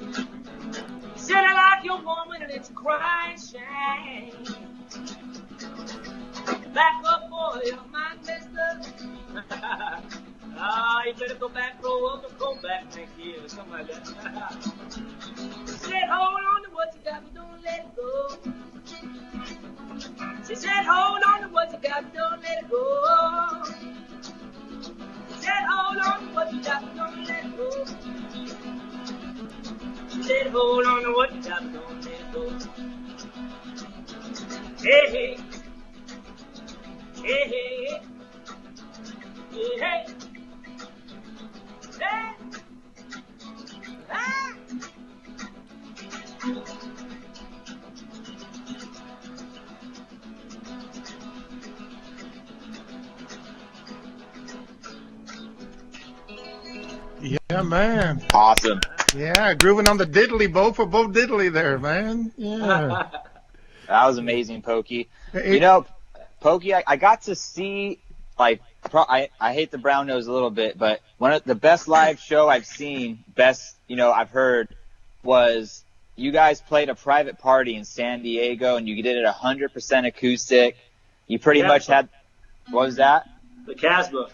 S8: You said it like your woman and it's a crying shame. Back up, boy, you're my mister. You better go back, grow up, and go back next year, or something like that. She said, hold on to what you got, but don't let it go. She said, hold on to what you got, but don't let it go. She said, hold on to what you got, but don't let it go. She said, hold on to what you got, but don't let it go. Hey, hey. Hey, hey. Hey, hey. Hey. Ah.
S5: Yeah, man.
S4: Awesome.
S5: Yeah, grooving on the diddly bow for Bo Diddley there, man. Yeah.
S4: That was amazing, Pokey.
S5: Hey,
S4: You know, Pokey, I got to see, like, I hate the brown nose a little bit, but one of the best live show I've seen, I've heard, was you guys played a private party in San Diego, and you did it 100% acoustic. You pretty much had, what was that?
S8: The Casbah.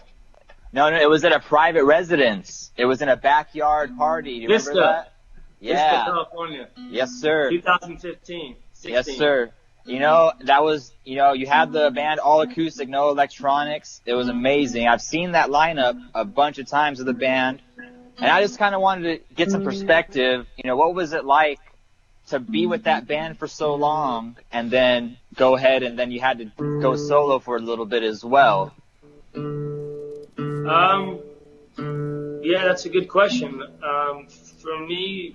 S4: No, it was at a private residence. It was in a backyard party. Do you remember that? Yeah.
S8: Vista, California.
S4: Yes, sir.
S8: 2015. 16.
S4: Yes, sir. That was, you had the band all acoustic, no electronics. It was amazing. I've seen that lineup a bunch of times of the band, and I just kind of wanted to get some perspective. What was it like to be with that band for so long, and then go ahead and then you had to go solo for a little bit as well?
S8: Yeah, that's a good question. For me,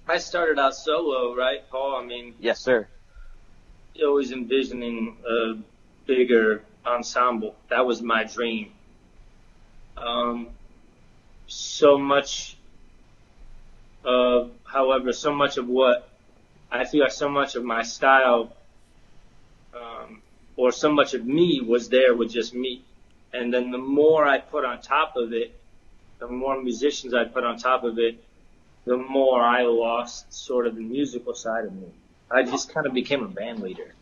S8: I started out solo, right, Paul? I mean,
S4: yes, sir.
S8: Always envisioning a bigger ensemble. That was my dream. So much of what I feel like so much of my style, or so much of me was there with just me. And then the more I put on top of it, the more musicians I put on top of it, the more I lost sort of the musical side of me. I just kind of became a band leader,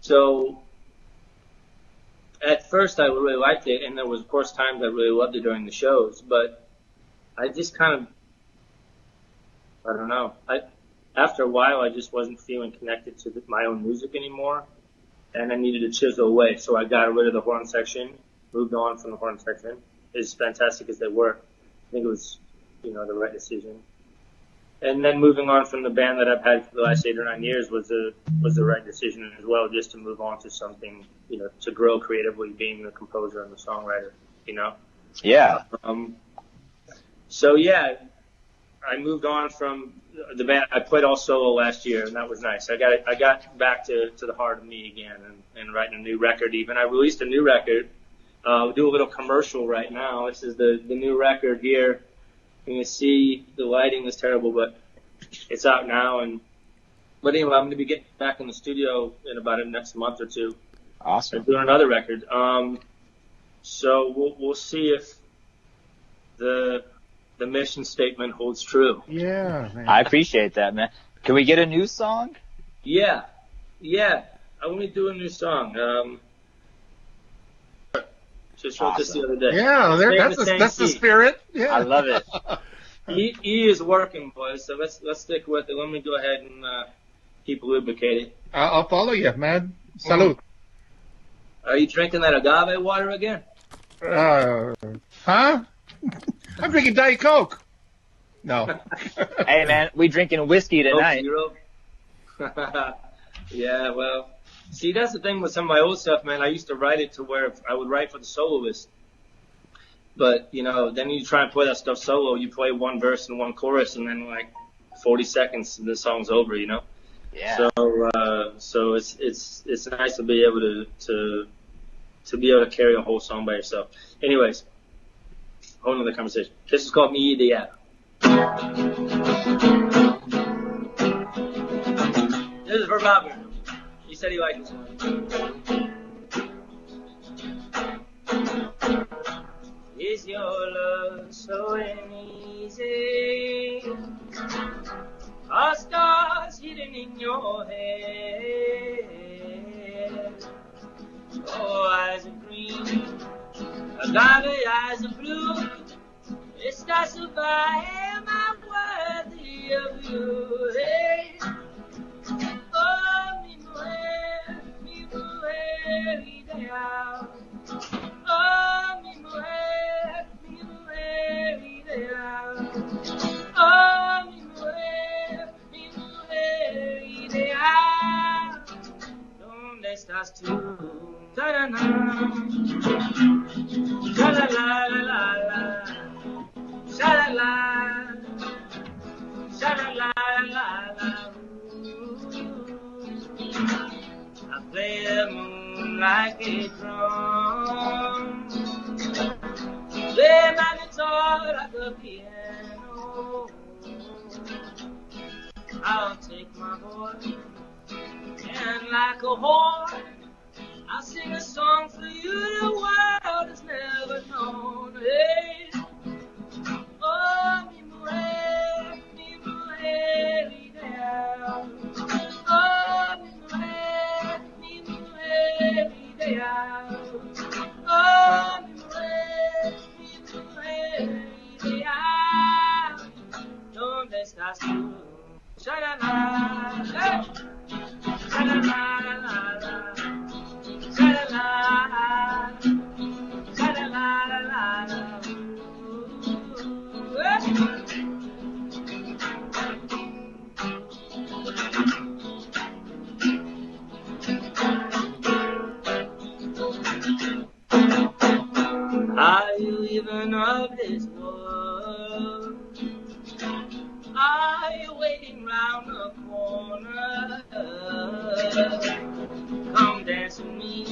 S8: So at first I really liked it, and there was, of course, times I really loved it during the shows, but I just kind of, I don't know. after a while, I just wasn't feeling connected to my own music anymore, and I needed to chisel away. So I got rid of the horn section, moved on from the horn section. As fantastic as they were, I think it was, the right decision. And then moving on from the band that I've had for the last 8 or 9 years was the right decision as well, just to move on to something, to grow creatively, being the composer and the songwriter,
S4: Yeah.
S8: So yeah, I moved on from the band. I played all solo last year, and that was nice. I got back to the heart of me again, and writing a new record. Even I released a new record. We'll do a little commercial right now. This is the new record here. You can see the lighting is terrible, but it's out now. But anyway, I'm going to be getting back in the studio in about the next month or two.
S4: Awesome.
S8: And doing another record. So we'll see if the mission statement holds true.
S5: Yeah, man.
S4: I appreciate that, man. Can we get a new song?
S8: Yeah. I want to do a new song. Just wrote this the other day.
S5: Yeah, that's the spirit. Yeah.
S4: I love it.
S8: E is working, boys. So let's stick with it. Let me go ahead and keep lubricated.
S5: I'll follow you, man. Salud.
S8: Are you drinking that agave water again?
S5: Huh? I'm drinking Diet Coke. No.
S4: Hey, man, we drinking whiskey tonight.
S8: Yeah, well, see, that's the thing with some of my old stuff, man. I used to write it to where I would write for the soloist. But, then you try and play that stuff solo. You play one verse and one chorus, and then, 40 seconds, the song's over,
S4: Yeah.
S8: So it's nice to be able to be able to carry a whole song by yourself. Anyways, whole nother conversation. This is called Me the App. This is for Robert. He said he liked this one. Is your love so easy? Are stars hidden in your head? Oh, eyes of green, agave eyes of blue. Estás so far, am I worthy of you? Hey. Oh, mi mujer ideal. Oh, mi mujer ideal. Oh, mi mujer ideal. ¿Dónde estás tú? Ta-da-na. Ta-la-la-la-la-la. Sha-la-la. Sha-la-la-la-la. I play the moon like a drum. Play my guitar like a piano. I'll take my voice and like a horn, I'll sing a song for you the world has never known. Hey. Oh, mi mujer ideal. Oh, mi mujer ideal. Oh, mi mujer ideal. ¿Dónde estás tú? Sha-la-la, sha-la-la-la-la, sha-la-la, sha-la-la-la-la. Are you even of this world? Are you waiting round the corner? Come dance with me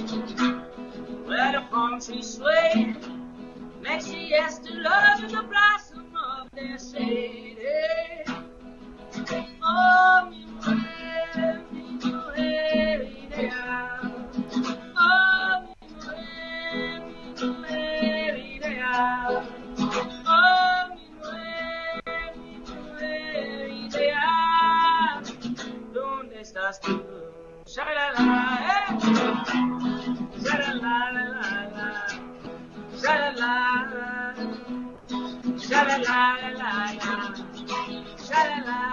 S8: where the palm trees sway. Next to yes to love in the blossom of their shade. Oh, mi mujer ideal. Oh, mi mujer ideal. Oh, mi mujer ideal. ¿Dónde estás tú? Sha-la-la, sha-la-la-la-la. Sha-la-la, sha-la-la-la-la, sha-la-la,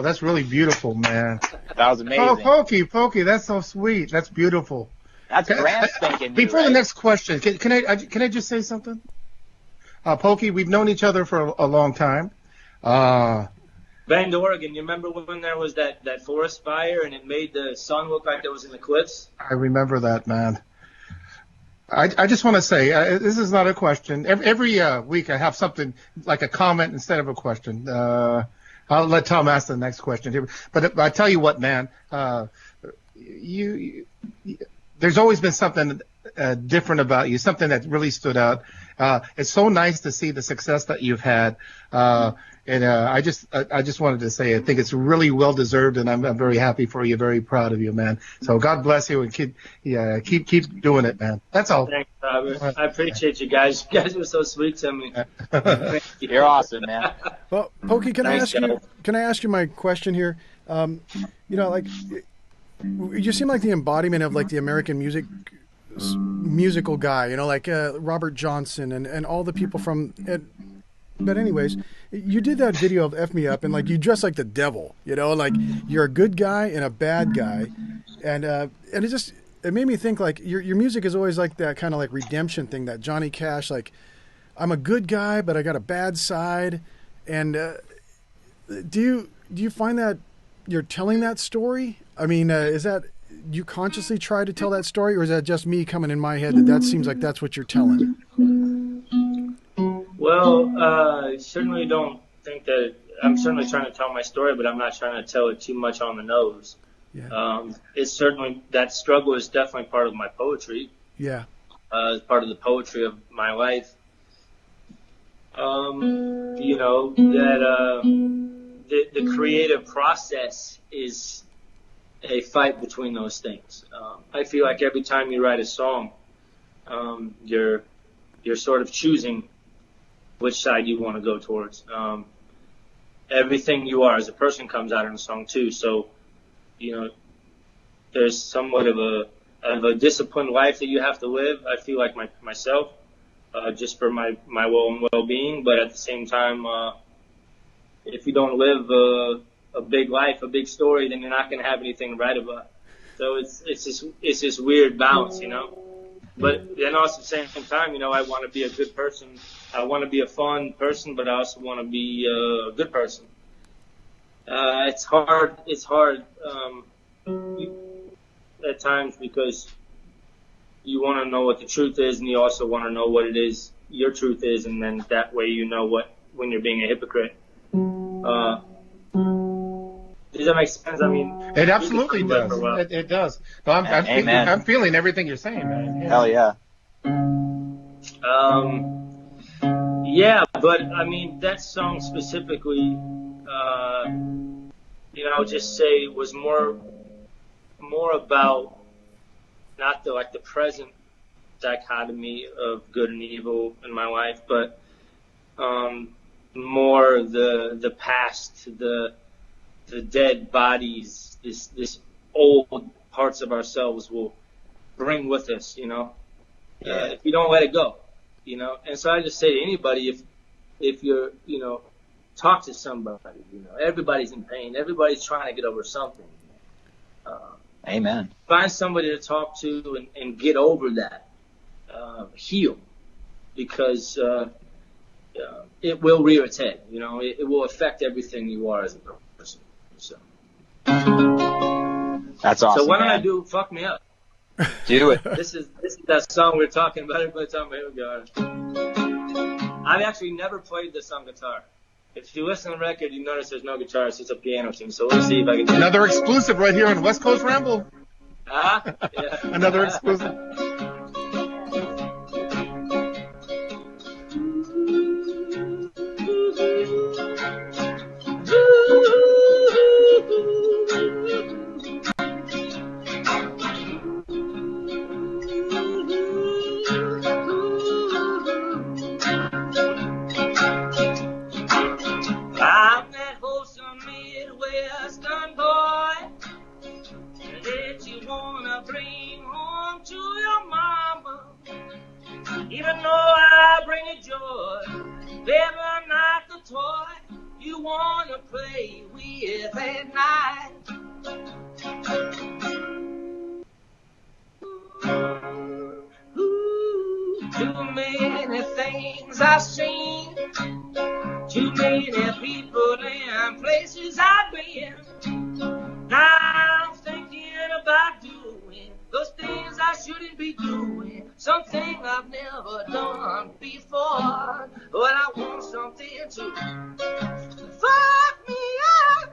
S5: Oh, that's really beautiful, man.
S4: That was amazing.
S5: Oh, Pokey, that's so sweet. That's beautiful.
S4: That's brand spanking new,
S5: Before
S4: right?
S5: the next question, can I just say something? Pokey, we've known each other for a long time.
S8: Bend, Oregon. You remember when there was that forest fire and it made the sun look like it was in the cliffs?
S5: I remember that, man. I just want to say, this is not a question. Every week I have something like a comment instead of a question. I'll let Tom ask the next question here. But I tell you what, man, there's always been something different about you, something that really stood out. It's so nice to see the success that you've had. And I just wanted to say I think it's really well deserved, and I'm very happy for you, very proud of you, man. So God bless you, and keep doing it, man. That's all.
S8: Thanks, Robert. I appreciate you guys. You guys were so sweet to me.
S4: You're awesome, man.
S3: Well, Pokey, can I
S8: Thanks,
S3: ask you my question here? Like you seem like the embodiment of like the American musical guy, like Robert Johnson and all the people from it. But anyways, you did that video of F Me Up, and like you dress like the devil, like you're a good guy and a bad guy, and it made me think like your music is always like that kind of like redemption thing, that Johnny Cash, like I'm a good guy but I got a bad side. And do you find that you're telling that story? I mean, is that you consciously try to tell that story, or is that just me coming in my head that seems like that's what you're telling?
S8: Well, I certainly don't think that I'm certainly trying to tell my story, but I'm not trying to tell it too much on the nose.
S3: Yeah.
S8: It's certainly, that struggle is definitely part of my poetry.
S3: Yeah.
S8: It's part of the poetry of my life. The creative process is a fight between those things. I feel like every time you write a song, you're sort of choosing which side you want to go towards. Everything you are as a person comes out in a song too. So, there's somewhat of a disciplined life that you have to live. I feel like myself, just for my well-being. But at the same time, if you don't live a big life, a big story, then you're not going to have anything to write about. So it's this weird balance, But then also at the same time, I want to be a good person. I want to be a fun person, but I also want to be a good person. It's hard at times because you want to know what the truth is, and you also want to know what it is your truth is, and then that way when you're being a hypocrite. Does that make sense? I mean,
S5: it absolutely does. It does. No, I'm feeling everything you're saying, man. Yeah.
S4: Hell yeah.
S8: Yeah, but I mean that song specifically, I'll just say was more about not the present dichotomy of good and evil in my life, but more the past, the dead bodies, this old parts of ourselves will bring with us, if you don't let it go, And so I just say to anybody, if you're, talk to somebody, everybody's in pain, everybody's trying to get over something.
S4: Amen.
S8: Find somebody to talk to and get over that, heal, because it will rear its head. It will affect everything you are as a person. So
S4: that's awesome.
S8: So why don't
S4: man.
S8: I do "Fuck Me Up"?
S4: Do it.
S8: This is that song we're talking about. Everybody's talking about. Here we go. I've actually never played this on guitar. If you listen to the record, you notice there's no guitar. It's just a piano tune. So let's see if I can do
S5: another exclusive right here on West Coast Ramble.
S8: Yeah.
S5: Another exclusive.
S8: That you wanna bring home to your things I've seen, too many people and places I've been. Now I'm thinking about doing those things I shouldn't be doing, something I've never done before. But I want something to fuck me up.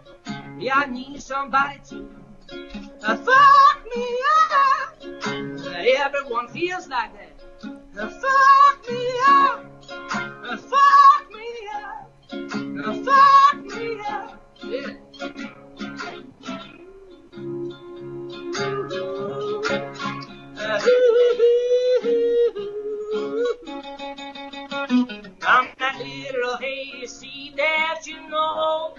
S8: Yeah, I need somebody to fuck me up. Everyone feels like that. Fuck me up. Fuck me up. Fuck me up. Yeah. I'm that little hayseed that you know,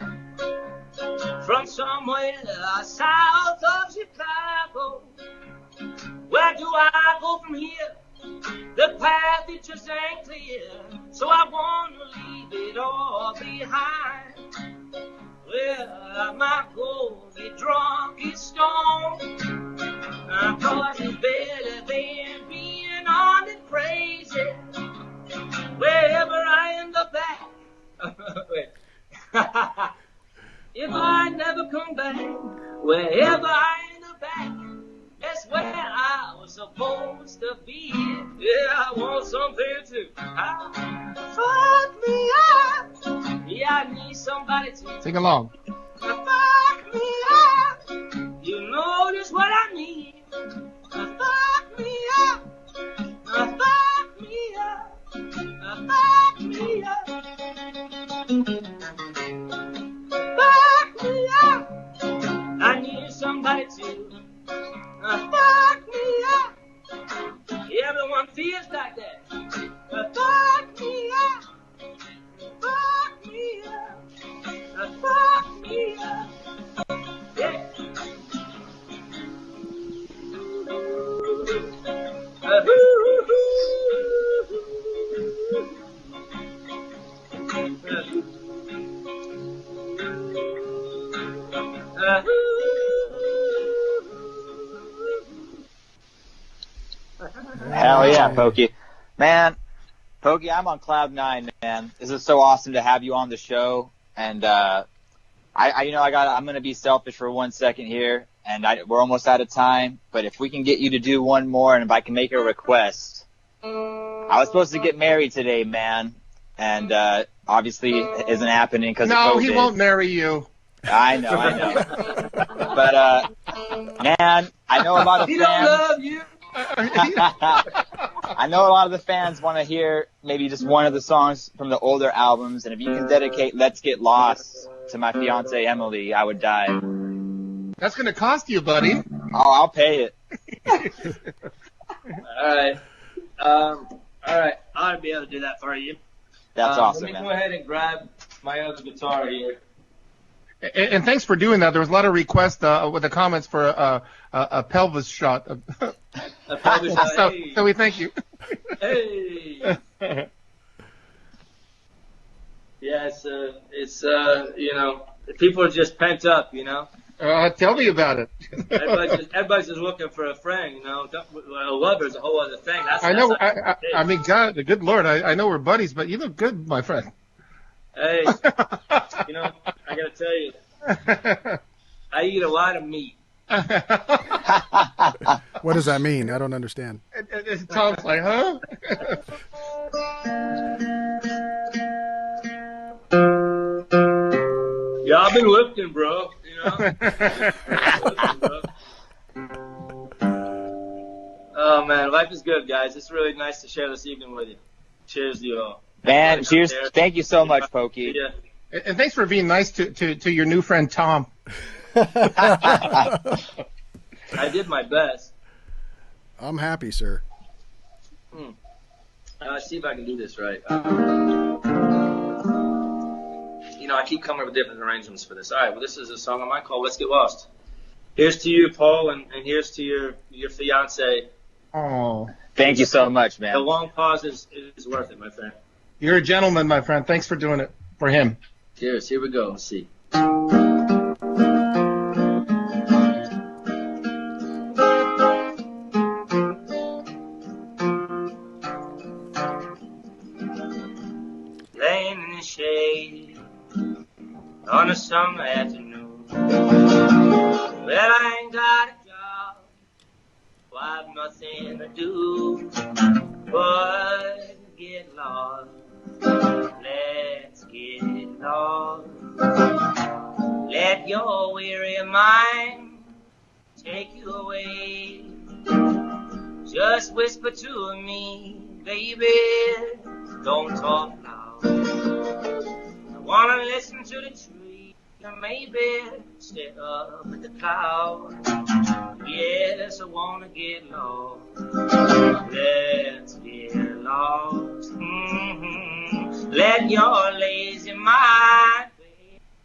S8: from somewhere south of Chicago. Where do I go from here? The path it just ain't clear, so I wanna leave it all behind. Well, I might go get drunk, get stoned, cause it's better than being on and crazy. Wherever I end up at, if I never come back, wherever I end up at, that's where I was supposed to be. Yeah, I want something to fuck me up. Yeah, I need somebody to
S5: Sing along.
S8: fuck me up. You know just what I need. Fuck me up. Fuck me up. Fuck me up. Fuck me up. I need somebody to fuck me up. Everyone feels like that. Fuck me up. Fuck me up. Fuck me up. Yeah.
S4: Hell yeah, Pokey. Man, Pokey, I'm on cloud nine, man. This is so awesome to have you on the show. And I'm going to be selfish for 1 second here, and we're almost out of time. But if we can get you to do one more, and if I can make a request, I was supposed to get married today, man, and obviously it isn't happening because of COVID.
S5: No, he won't marry you.
S4: I know. But man, I know a lot of
S8: He don't
S4: fans.
S8: love you.
S4: I know a lot of the fans want to hear maybe just one of the songs from the older albums, and if you can dedicate "Let's Get Lost" to my fiance Emily, I would die.
S5: That's going to cost you, buddy.
S4: Oh, I'll pay it.
S8: All right. I'll be able to do that for you.
S4: That's awesome,
S8: Let me
S4: man.
S8: go ahead and grab my other guitar here.
S5: And thanks for doing that. There was a lot of requests with the comments for a pelvis shot.
S8: A pelvis shot,
S5: so,
S8: hey.
S5: so we thank you.
S8: Hey. Yeah, it's people are just pent up,
S5: Tell me about it.
S8: Everybody's just looking for a friend, A lover is a whole other thing.
S5: I know. I mean, God, the good Lord, I know we're buddies, but you look good, my friend.
S8: Hey, I gotta tell you, I eat a lot of meat.
S3: What does that mean? I don't understand.
S5: Tom's like, huh?
S8: Yeah, I've been lifting, bro. Oh man, life is good, guys. It's really nice to share this evening with you. Cheers to you all.
S4: Man, cheers. Thank you so much, Pokey.
S8: Yeah.
S5: And thanks for being nice to your new friend Tom.
S8: I did my best.
S3: I'm happy, sir.
S8: Let's see if I can do this right. I keep coming up with different arrangements for this. All right, well, this is a song of mine called Let's Get Lost. Here's to you, Paul, and here's to your fiancé.
S5: Oh,
S4: Thank you so much, man.
S8: The long pause is worth it, my friend.
S5: you're a gentleman, my friend. Thanks for doing it for him.
S8: Cheers. Here we go. Let's see. on a summer afternoon. Well, I ain't got a job, well, I've nothing to do but get lost. Let's get lost. Let your weary mind take you away. Just whisper to me, baby, don't talk loud. I wanna listen to the trees, or maybe stare up at the clouds. Yes, I wanna get lost. Let's get lost. Let your lazy mind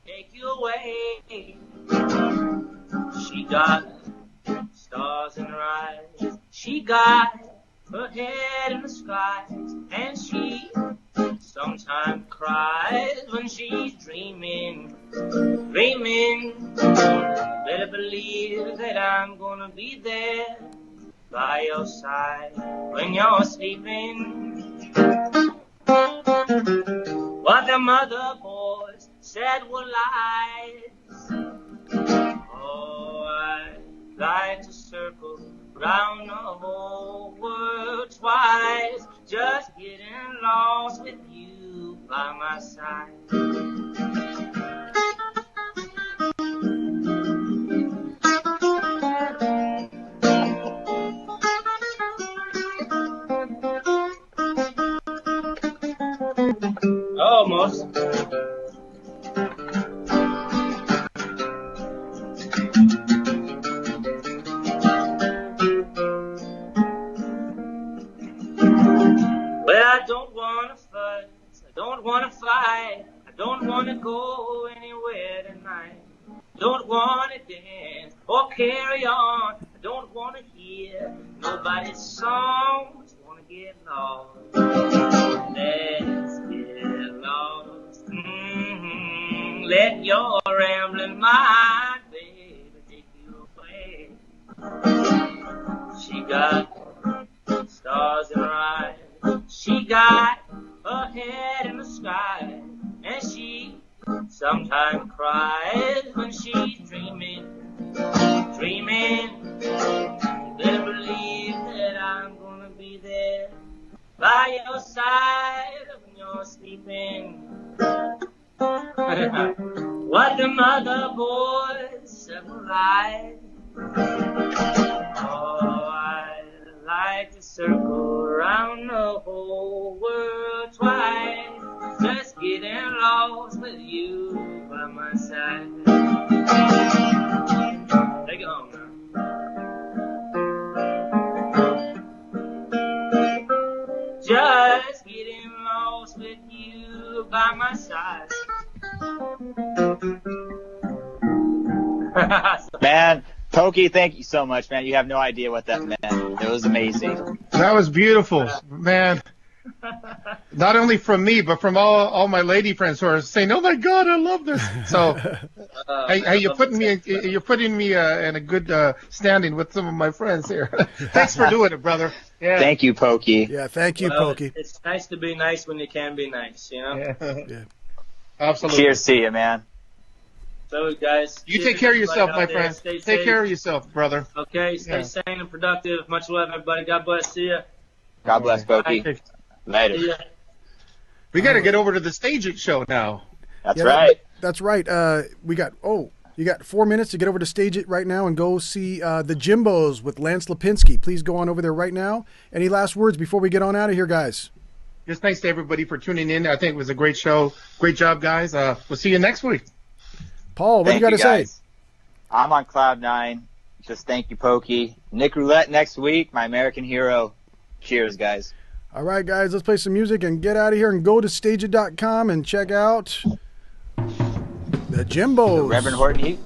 S8: take you away. She got stars in her eyes. She got her head in the skies. And she sometimes cries when she's dreaming. Better believe that I'm gonna be there by your side when you're sleeping. What the mother boys said were lies. Oh, I'd like to circle round the whole world twice, just getting lost with you by my side. Almost. Well, I don't want to fuss, I don't want to fight, I don't want to go anywhere tonight. Don't want to dance or carry on, I don't want to hear nobody's songs, want to get lost. Let's get lost. Let your rambling mind, baby, take you away. She got stars in her eyes. She got her head in the sky. And she sometimes cries when she's dreaming. You better believe that I'm gonna be there by your side when you're sleeping. What the mother boys said were lies. Oh, I like to circle around the whole world twice, just getting lost with you by my side. Take it home now. Just getting lost with you by my side.
S4: Man, Pokey, thank you so much, man. You have no idea what that meant. It was amazing.
S5: That was beautiful, man. Not only from me, but from all my lady friends who are saying, "Oh my God, I love this." So, hey, you're putting me in a good standing with some of my friends here. Thanks for doing it, brother. Yeah.
S4: Thank you, Pokey.
S3: Yeah, thank you, Pokey.
S8: It's nice to be nice when you can be nice, you know?
S5: Yeah. Absolutely.
S4: Cheers to you, man.
S8: So, guys.
S5: You take care of yourself, my friend. Take care of yourself, brother.
S8: Okay, stay sane and productive. Much love, everybody. God bless. See ya.
S4: God bless, Pokey.
S8: Bye.
S4: Later.
S8: See ya.
S5: We got to get over to the Stage It show now.
S4: That's right.
S3: That's right. You got 4 minutes to get over to Stage It right now and go see the Jimbos with Lance Lipinski. Please go on over there right now. Any last words before we get on out of here, guys?
S5: Just thanks to everybody for tuning in. I think it was a great show. Great job, guys. We'll see you next week.
S3: Paul, what do you got to say?
S4: I'm on cloud 9. Just thank you, Pokey. Nick Roulette next week, my American hero. Cheers, guys.
S3: All right, guys, let's play some music and get out of here and go to stageit.com and check out the Jimbos.
S4: The Reverend Horton Heat.